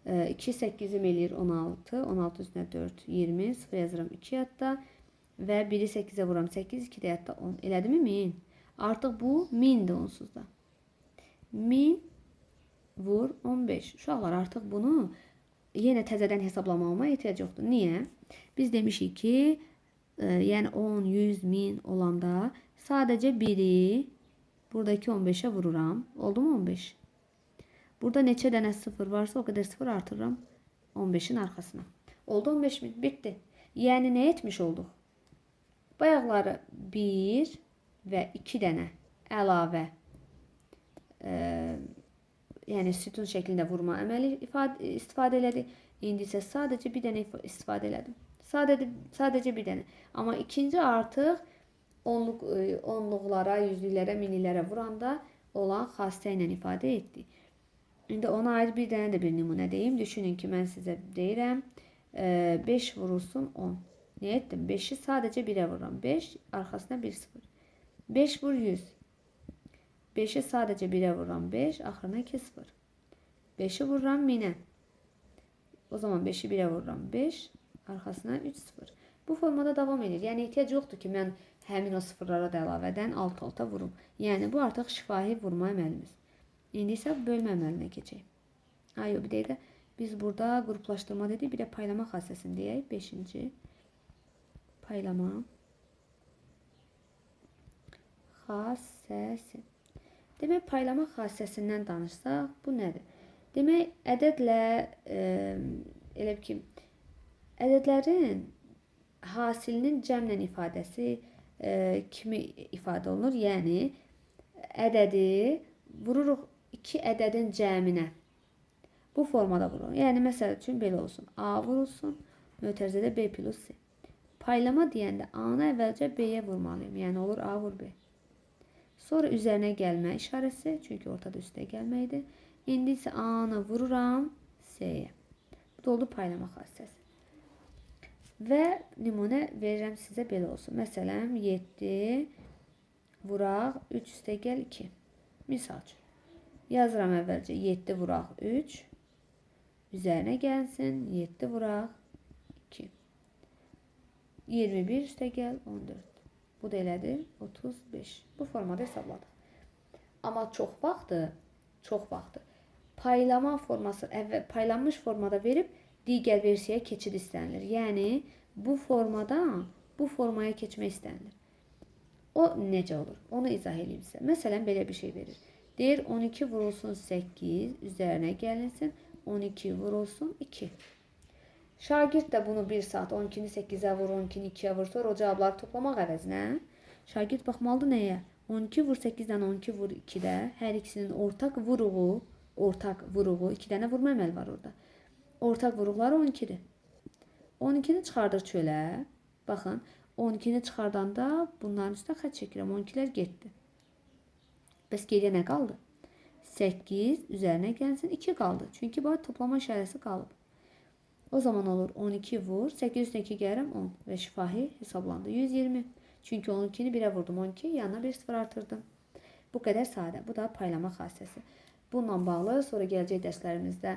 2 8'im eləyir 16. 16 üstünə 4, 20. 0 yazıram 2 yadda. Və 1'i 8'e vuram 8, 2 də yadda 10. Elədi mi 1000? Artıq bu 1000'dir onsuz da. 1000 vur 15. Uşaqlar artıq bunu yenə təzədən hesablamağıma ehtiyac yoxdur. Niyə? Biz demişik ki, yəni 10, 100, 1000 olanda sadəcə 1'i buradaki 15'e vururam. Oldu mu 15? Burada neçə dənə 0 varsa o qədər 0 artırıram 15'in arkasına. Oldu 15.000. Bitti. Yəni nə etmiş olduq? Bayaqları 1 və 2 dənə əlavə yəni sütun şəklində vurma əməli istifadə elədik. İndi isə sadəcə bir dənə istifadə elədim. Sadəcə bir dənə. Amma ikinci artıq onluqlara, yüzlüklərə, minliklərə vuranda olan xassə ilə ifadə etdik. İndi ona aid bir dənə də bir nümunə deyim. Düşünün ki, mən sizə deyirəm 5 vurulsun 10. Ne ettim? 5'i sadece 1'e vururam. 5 arkasına 1 0. 5 vur 100. 5'i sadece 1'e vururam. 5 axırına 2 0. 5'i vururam 1000'e. O zaman 5'i 1'e vururam. 5 arkasına 3 0. Bu formada davam edir. Yəni ehtiyac yoxdur ki, mən həmin o sıfırlara da əlavədən alt-alta vurum. Yəni bu artıq şifahi vurma əməlimiz. İndi isə bölmə əməlinə keçək. Ayo, bir dəqiqə. Biz burada qruplaşdırma dedik. Bir də paylama xassəsini deyək. 5-ci. Paylama xassəsi. Demək, paylama xassəsindən danışsaq, bu nədir? Demək, ədədlə elə ki, ədədlərin hasilinin cəmlə ifadəsi kimi ifadə olunur. Yəni, ədədi vururuq 2 ədədin cəminə. Bu formada vurulur. Yəni, məsəl üçün belə olsun. A vurulsun, mötərizədə B plus C. Paylama deyəndə A-nı əvvəlcə B-yə vurmalıyım. Yəni olur A vur B. Sonra üzərinə gəlmə işarəsi. Çünki ortada üstə gəlməkdir. İndi isə A-nı vururam C-yə. Bu da oldu paylama xassəsi. Və nümunə verirəm sizə belə olsun. Məsələn 7 vuraq 3 üstə gəl 2. Misal üçün. Yazıram əvvəlcə 7 vuraq 3. Üzərinə gəlsin 7 vuraq 2. 21 üstə gəl 14. Bu da elədir 35. Bu formada hesabladıq. Amma çox vaxtı paylama forması, paylanmış formada verib digər versiyaya keçid istənilir. Yəni bu formadan bu formaya keçmək istənilir. O necə olur? Onu izah edeyim sizə. Məsələn belə bir şey verir. Deyir 12 vurulsun 8, üzərinə gəlinsin 12 vurulsun 2. Şagird də bunu 1 saat 12'ni 8'e vur, 12'ni 2'ye vur, sonra o cevapları toplamaq əvəzinə şagird baxmalıdır nəyə? 12 vur 8-dən 12 vur 2-də hər ikisinin ortaq vuruğu 2 dənə vurma əməli var orada. Ortaq vuruqları 12'dir. 12'ni çıxardır çölə. Baxın, 12'ni çıxardanda bunların üstə xətt çəkirəm. 12'lər getdi. Bəs geriyə nə qaldı? 8 üzərinə gəlsin 2 qaldı. Çünki bu toplama işarəsi qalıb. O zaman olur 12 vur, 8 üstüne 2 gəlirəm 10 və şifahi hesablandı. 120. Çünki 12'ni 1'e vurdum. 12 yanına 1 0 artırdım. Bu qədər sadə. Bu da paylama xassəsi. Bununla bağlı sonra gələcək dərslərimizdə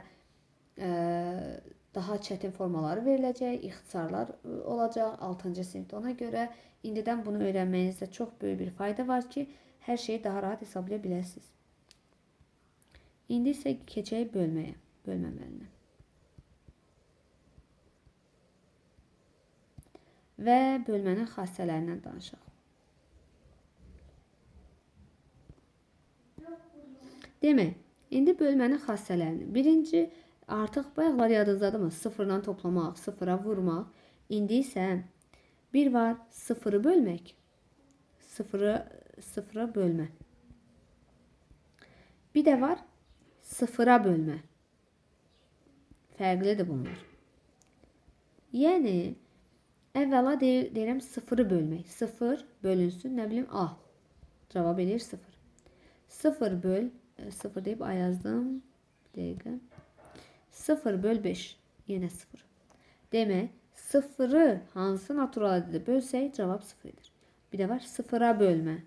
daha çətin formaları veriləcək, ixtisarlar olacaq 6-cı sinifdə. Ona görə indidən bunu öyrənməyinizdə çox böyük bir fayda var ki, hər şeyi daha rahat hesablaya biləsiniz. İndi isə keçək bölməyə, bölmə əməlinə. Və bölmənin xassələrindən danışaq. Demək, indi bölmənin xassələrini. Birinci, artıq bayaqlar yadınızdadır mı? Sıfırdan toplamaq, sıfıra vurmaq. İndi isə bir var sıfırı bölmək. Sıfıra bölmə. Bir də var sıfıra bölmə. Fərqlidir bunlar. Yəni, əvvəla deyirəm sıfırı bölmək. Sıfır bölünsün, nə bilim A. Cavab edir sıfır. Sıfır böl, sıfır deyib A yazdım. Bir dəqiqə. Sıfır böl 5. Yenə sıfır. Demək, sıfırı hansı natural ədədə bölsək cavab sıfır edir. Bir də var sıfıra bölmə.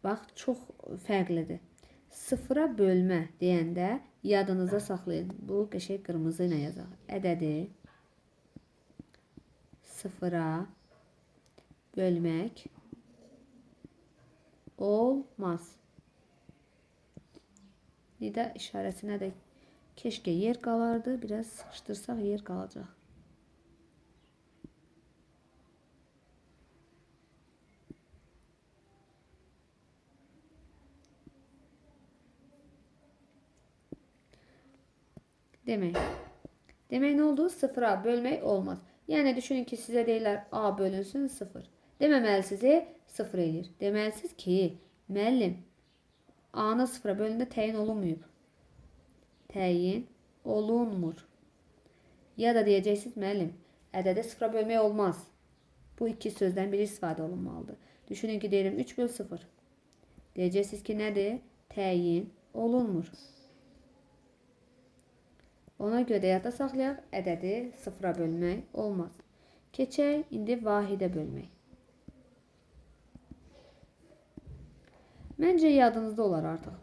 Bax, çox fərqlidir. sıfıra bölmə deyəndə yadınızda saxlayın. Bu qəşəng qırmızı ilə yazaq. Ədədi sıfıra bölmək olmaz. Nida işarəsinə də keşke yer qalardı. Biraz sıxıştırsaq yer qalacaq. Demək ne oldu? Sıfıra bölmək olmaz. Yəni düşünün ki, sizə deyirlər A bölünsün 0. Deməməlisiniz sıfır eləyir. Deməlisiniz ki, müəllim A-nı sıfıra bölündə təyin olunmuyub. Təyin olunmur. Ya da deyəcəksiniz müəllim, ədədə sıfıra bölmək olmaz. Bu iki sözdən biri istifadə olunmalıdır. Düşünün ki, deyirəm 3 böl 0. Deyəcəksiniz ki, nədir? Təyin olunmur. Ona görə də yadda saxlayaq, ədədi sıfıra bölmək olmaz. Keçək indi vahidə bölmək. Məncə yadınızda olar artıq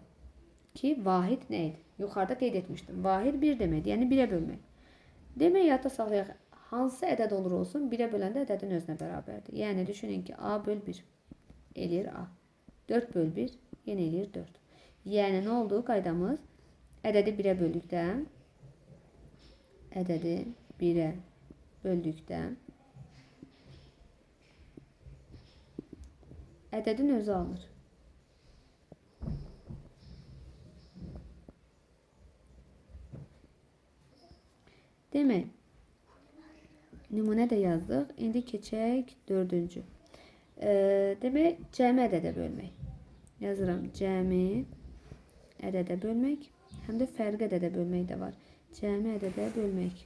ki, vahid nə idi? Yuxarıda qeyd etmişdim. Vahid 1 deməkdir, yəni 1-ə bölmək. Demək yadda saxlayaq, hansı ədəd olur olsun, 1-ə böləndə ədədin özünə bərabərdir. Yəni düşünün ki, A böl 1 eləyir A. 4 böl 1 yenə eləyir 4. Yəni nə oldu qaydamız? Ədədi 1-ə böldükdə ədədin özü alınır. Demək, nümunə də yazdıq. İndi keçək 4-cü. Demək, cəmi ədədə bölmək. Yazıram, cəmi ədədə bölmək. Həm də fərqi ədədə bölmək də var. Cəmi ədədə bölmək.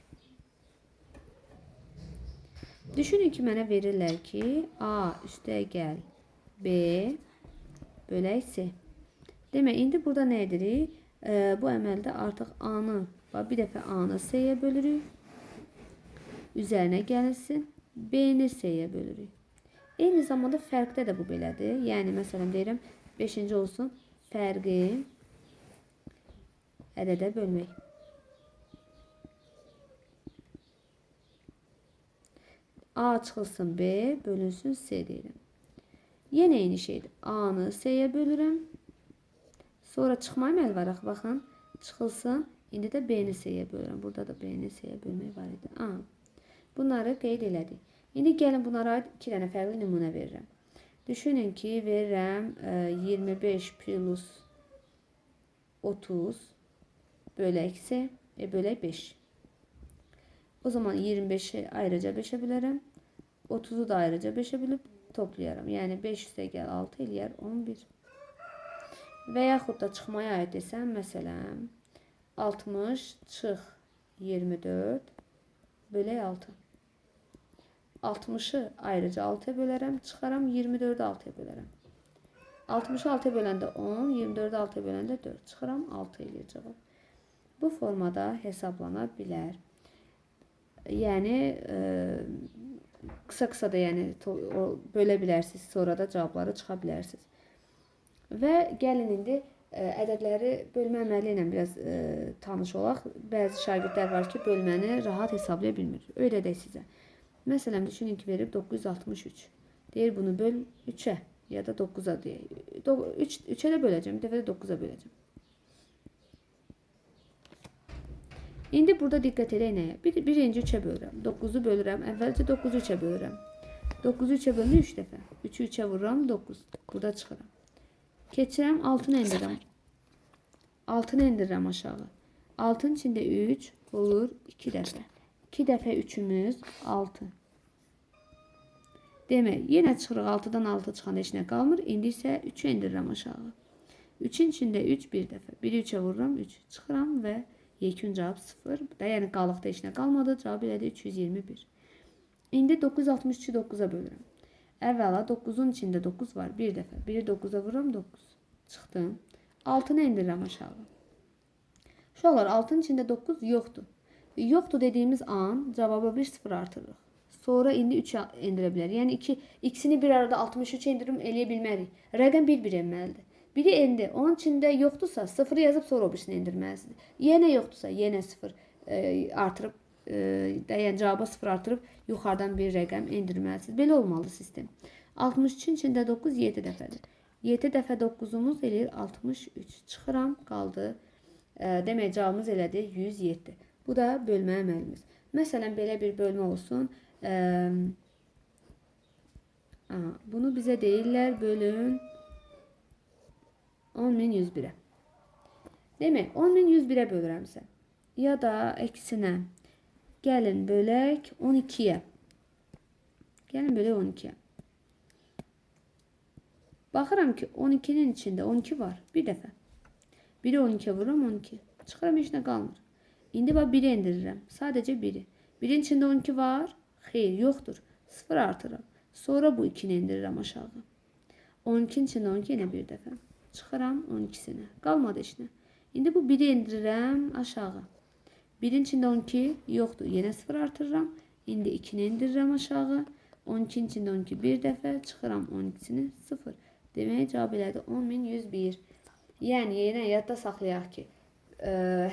Düşünün ki, mənə verirlər ki, A üstəgəl B bölək C. Demək, indi burada nə edirik? Bu əməldə artıq A-nı, bir dəfə A-nı C-yə bölürük. Üzərinə gəlirsin, B-ni C-yə bölürük. Eyni zamanda fərqdə də bu belədir. Yəni, məsələn, deyirəm, 5-ci olsun, fərqi ədədə bölmək. A çıxılsın B, bölünsün C deyirəm. Yenə eyni şeydir. A-nı C-yə bölürəm. Sonra çıxma əməli var. Baxın, çıxılsın. İndi də B-ni C-yə bölürəm. Burada da B-ni C-yə bölmək var idi. Bunları qeyd elədik. İndi gəlin bunlara aid 2 dənə fərqli nümunə verirəm. Düşünün ki, verirəm 25 plus 30 bölək C, bölək 5. O zaman 25'i ayrıca 5'e bölərəm. 30'u da ayrıca 5'e bölüb toplayarım. Yəni 5 üstəgəl 6 eləyər 11. Və yaxud da çıxmaya aid desəm, məsələn, 60 çıx 24 bölək 6. 60'ı ayrıca 6'ya bölərəm, çıxaram 24'ü 6'ya bölərəm. 60'ı 6'ya böləndə 10, 24'ü 6'ya böləndə 4. Çıxaram 6 eləyir cavab. Bu formada hesablana bilər. Yəni qısa da yəni bölə bilərsiniz, sonra da cavabları çıxa bilərsiniz. Və gəlin indi ədədləri bölmə əməli ilə biraz tanış olaq. Bəzi şagirdlər var ki, bölməni rahat hesablaya bilmir. Öyrədək sizə. Məsələn, düşünün ki, verib 963. Deyir bunu böl 3'ə ya da 9'a deyək. 3'ə də böləcəm, bir dəfə də 9'a böləcəm. İndi burada diqqət edək nəyə? Birinci 3'ə bölürəm. 9'u bölürəm. Əvvəlcə 9'u 3'ə bölürəm. 9'u 3'ə bölünür 3 dəfə. 3'ü 3'ə vururam 9. Burada çıxıram. Keçirəm 6'nı endirirəm. 6'nı endirirəm aşağı. 6'nın içində 3 olur 2 dəfə. 2 dəfə 3'ümüz 6. Demək, yenə çıxırıq 6'dan 6 çıxanda heç nə qalmır. İndi isə 3'ü endirirəm aşağı. 3'ün içində 3 bir dəfə. 1'i 3'ə vururam 3. Çıxıram və yekun cavab 0. Yəni qalıqda heç nə qalmadı. Cavab elədi 321. İndi 963'ü 9'a bölürəm. Əvvəla 9'un içində 9 var. Bir dəfə. 1'i 9'a vururam 9. Çıxdım. 6'nı endirirəm aşağı. Uşaqlar 6'nın içində 9 yoxdur. Yoxdur dediyimiz an cavaba 1 0 artırırıq. Sonra indi 3 endirə bilər. Yəni ikisini bir arada 63 endirim eləyə bilmərik. Rəqəm bir-bir enməlidir. Biri endi. Onun içinde yoxdursa 0'ı yazıb sonra o birisini endirməlisiniz. Yenə yoxdursa yenə 0 artırıb yəni cavaba 0 artırıb yuxarıdan bir rəqəm endirməlisiniz. Belə olmalı sistem. 63-ün içində 9 7 dəfədir. 7 dəfə 9'umuz eləyir 63. Çıxıram, qaldı. Demək cavabımız elədi 107. Bu da bölmə əməlimiz. Məsələn, belə bir bölmə olsun. Bunu bizə deyirlər bölün 10.101'ə. Demək, 10.101'ə bölürəmsə, ya da əksinə, gəlin bölək 12'yə. Gəlin bölək 12'yə. Baxıram ki, 12'nin içində 12 var, bir dəfə. Biri 12'yə vururam, 12. Çıxıram, heç nə qalmır. İndi bax 1'i endirirəm, sadəcə 1'i. 1'in içində 12 var, xeyr, yoxdur. 0 artırıram. Sonra bu 2'ni endirirəm aşağı. 12'nin içində 12 yenə bir dəfə. Çıxıram 12'sinə. Qalmadı heç nə. İndi bu 1'i endirirəm aşağı. 1'in içində 12 yoxdur. Yenə 0 artırıram. İndi 2'ni endirirəm aşağı. 12'nin içində 12 bir dəfə. Çıxıram 12'sini 0. Demək cavab elədi 10.101. Yəni yenə yadda saxlayaq ki,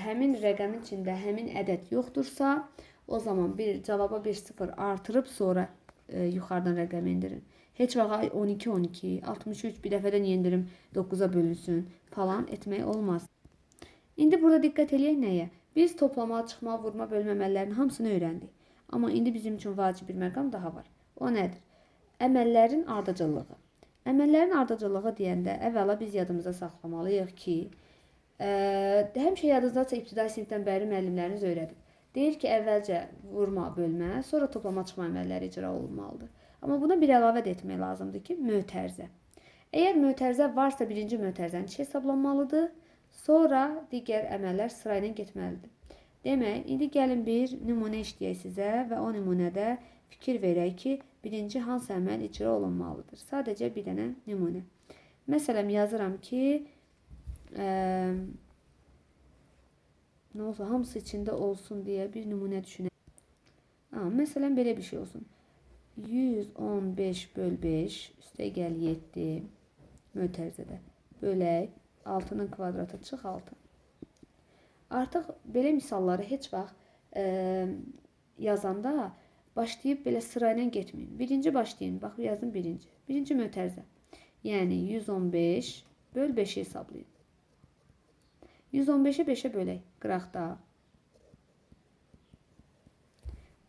həmin rəqəmin içində həmin ədəd yoxdursa, o zaman cavaba bir 0 artırıb sonra yuxarıdan rəqəm endirin. Heç vaxt 12 12 63 bir dəfədən yendirim 9'a bölünsün falan etmək olmaz. İndi burada diqqət eləyək nəyə? Biz toplama, çıxma, vurma, bölmə əməllərinin hamısını öyrəndik. Amma indi bizim üçün vacib bir məqam daha var. O nədir? Əməllərin ardıcıllığı. Əməllərin ardıcıllığı deyəndə əvvəla biz yadımıza saxlamalıyıq ki, həmişə yadınızdadsa ibtidai sinifdən bəri müəllimləriniz öyrədib. Deyir ki, əvvəlcə vurma, bölmə, sonra toplama, çıxma əməlləri icra olunmalıdır. Amma buna bir əlavə də etmək lazımdır ki, mötərizə. Əgər mötərizə varsa birinci mötərizənin içi hesablanmalıdır, sonra digər əməllər sırayla getməlidir. Demək, indi gəlin bir nümunə işləyək sizə və o nümunədə fikir verək ki, birinci hansı əməl icra olunmalıdır. Sadəcə bir dənə nümunə. Məsələn, yazıram ki, nə olsa hamısı içində olsun deyə bir nümunə düşünək. Məsələn, belə bir şey olsun. 115 böl 5 üstə gəl 7 mötərizədə bölək 6'nın kvadratı çıx 6. Artıq belə misalları heç vaxt yazanda başlayıb belə sırayla getməyin. Birinci başlayın. Bax, yazın birinci. Birinci mötərizə. Yəni 115 böl 5'i hesablayın. 115'i 5'e bölək. Qıraqda.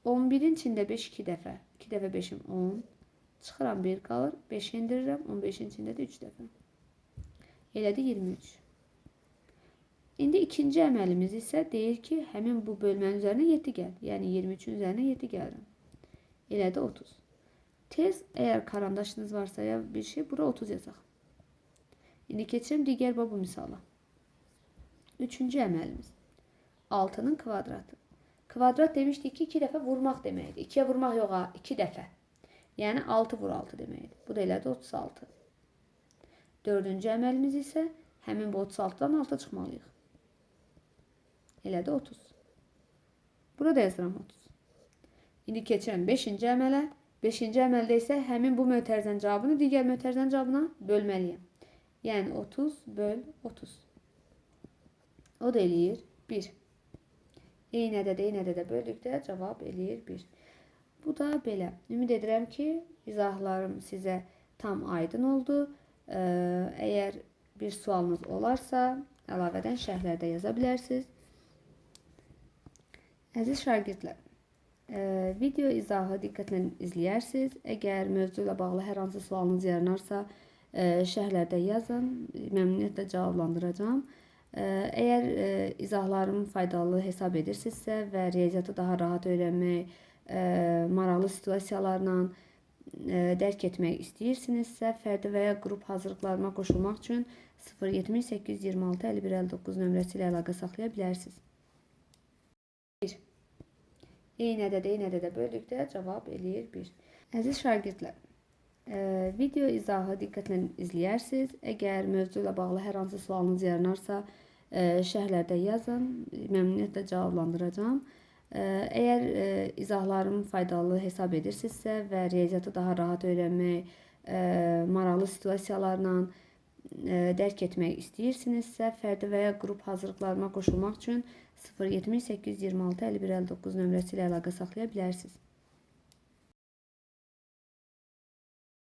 11'in içində 5 2 dəfə. 2 dəfə 5'im 10. Çıxıram 1 qalır. 5 endirirəm. 15'in içində də 3 dəfə. Elədi 23. İndi ikinci əməlimiz isə deyir ki, həmin bu bölmənin üzərinə 7 gəl. Yəni 23'ün üzərinə 7 gəlirəm. Elədi 30. Tez, əgər karandaşınız varsa ya bir şey, bura 30 yazaq. İndi keçirəm digər bu misala. Üçüncü əməlimiz. 6'nın kvadratı. Kvadrat demişdik ki, 2 dəfə vurmaq deməkdir. 2'yə vurmaq yox, 2 dəfə. Yəni 6 vur 6 deməkdir. Bu da elədi 36. Dördüncü əməlimiz isə həmin bu 36'dan 6 çıxmalıyıq. Elədi 30. Burada yazıram 30. İndi keçirəm 5-ci əmələ. 5-ci əməldə isə həmin bu mötərizənin cavabını digər mötərizənin cavabına bölməliyəm. Yəni 30 böl 30. O da eləyir 1. Eynədə də böldükdə cavab eləyir 1. Bu da belə. Ümid edirəm ki, izahlarım sizə tam aydın oldu. Əgər bir sualınız olarsa, əlavədən şərhlərdə yaza bilərsiniz. Əziz şagirdlər, video izahı diqqətlə izləyərsiniz. Əgər mövzu ilə bağlı hər hansı sualınız yaranarsa, şərhlərdə yazın. Məmnuniyyətlə cavablandıracağım. Əgər izahlarım faydalı hesab edirsinizsə və riyaziyyatı daha rahat öyrənmək, maraqlı situasiyalarla dərk etmək istəyirsinizsə, fərdi və ya qrup hazırlıqlarıma qoşulmaq üçün 070 826 51 59 nömrəsi ilə əlaqə saxlaya bilərsiniz. 1. Eynədə də böldükdə cavab eləyir 1. Əziz şagirdlər, video izahı diqqətlə izləyərsiniz. Əgər mövzu ilə bağlı hər hansı sualınız yaranarsa, şərhlərdə yazın. Məmnuniyyətlə cavablandıracağım. Əgər izahlarım faydalı hesab edirsinizsə və riyaziyyatı daha rahat öyrənmək, maraqlı situasiyalarla dərk etmək istəyirsinizsə, fərdi və ya qrup hazırlıqlarıma qoşulmaq üçün 078 26 51 59 nömrəsi ilə əlaqə saxlaya bilərsiniz.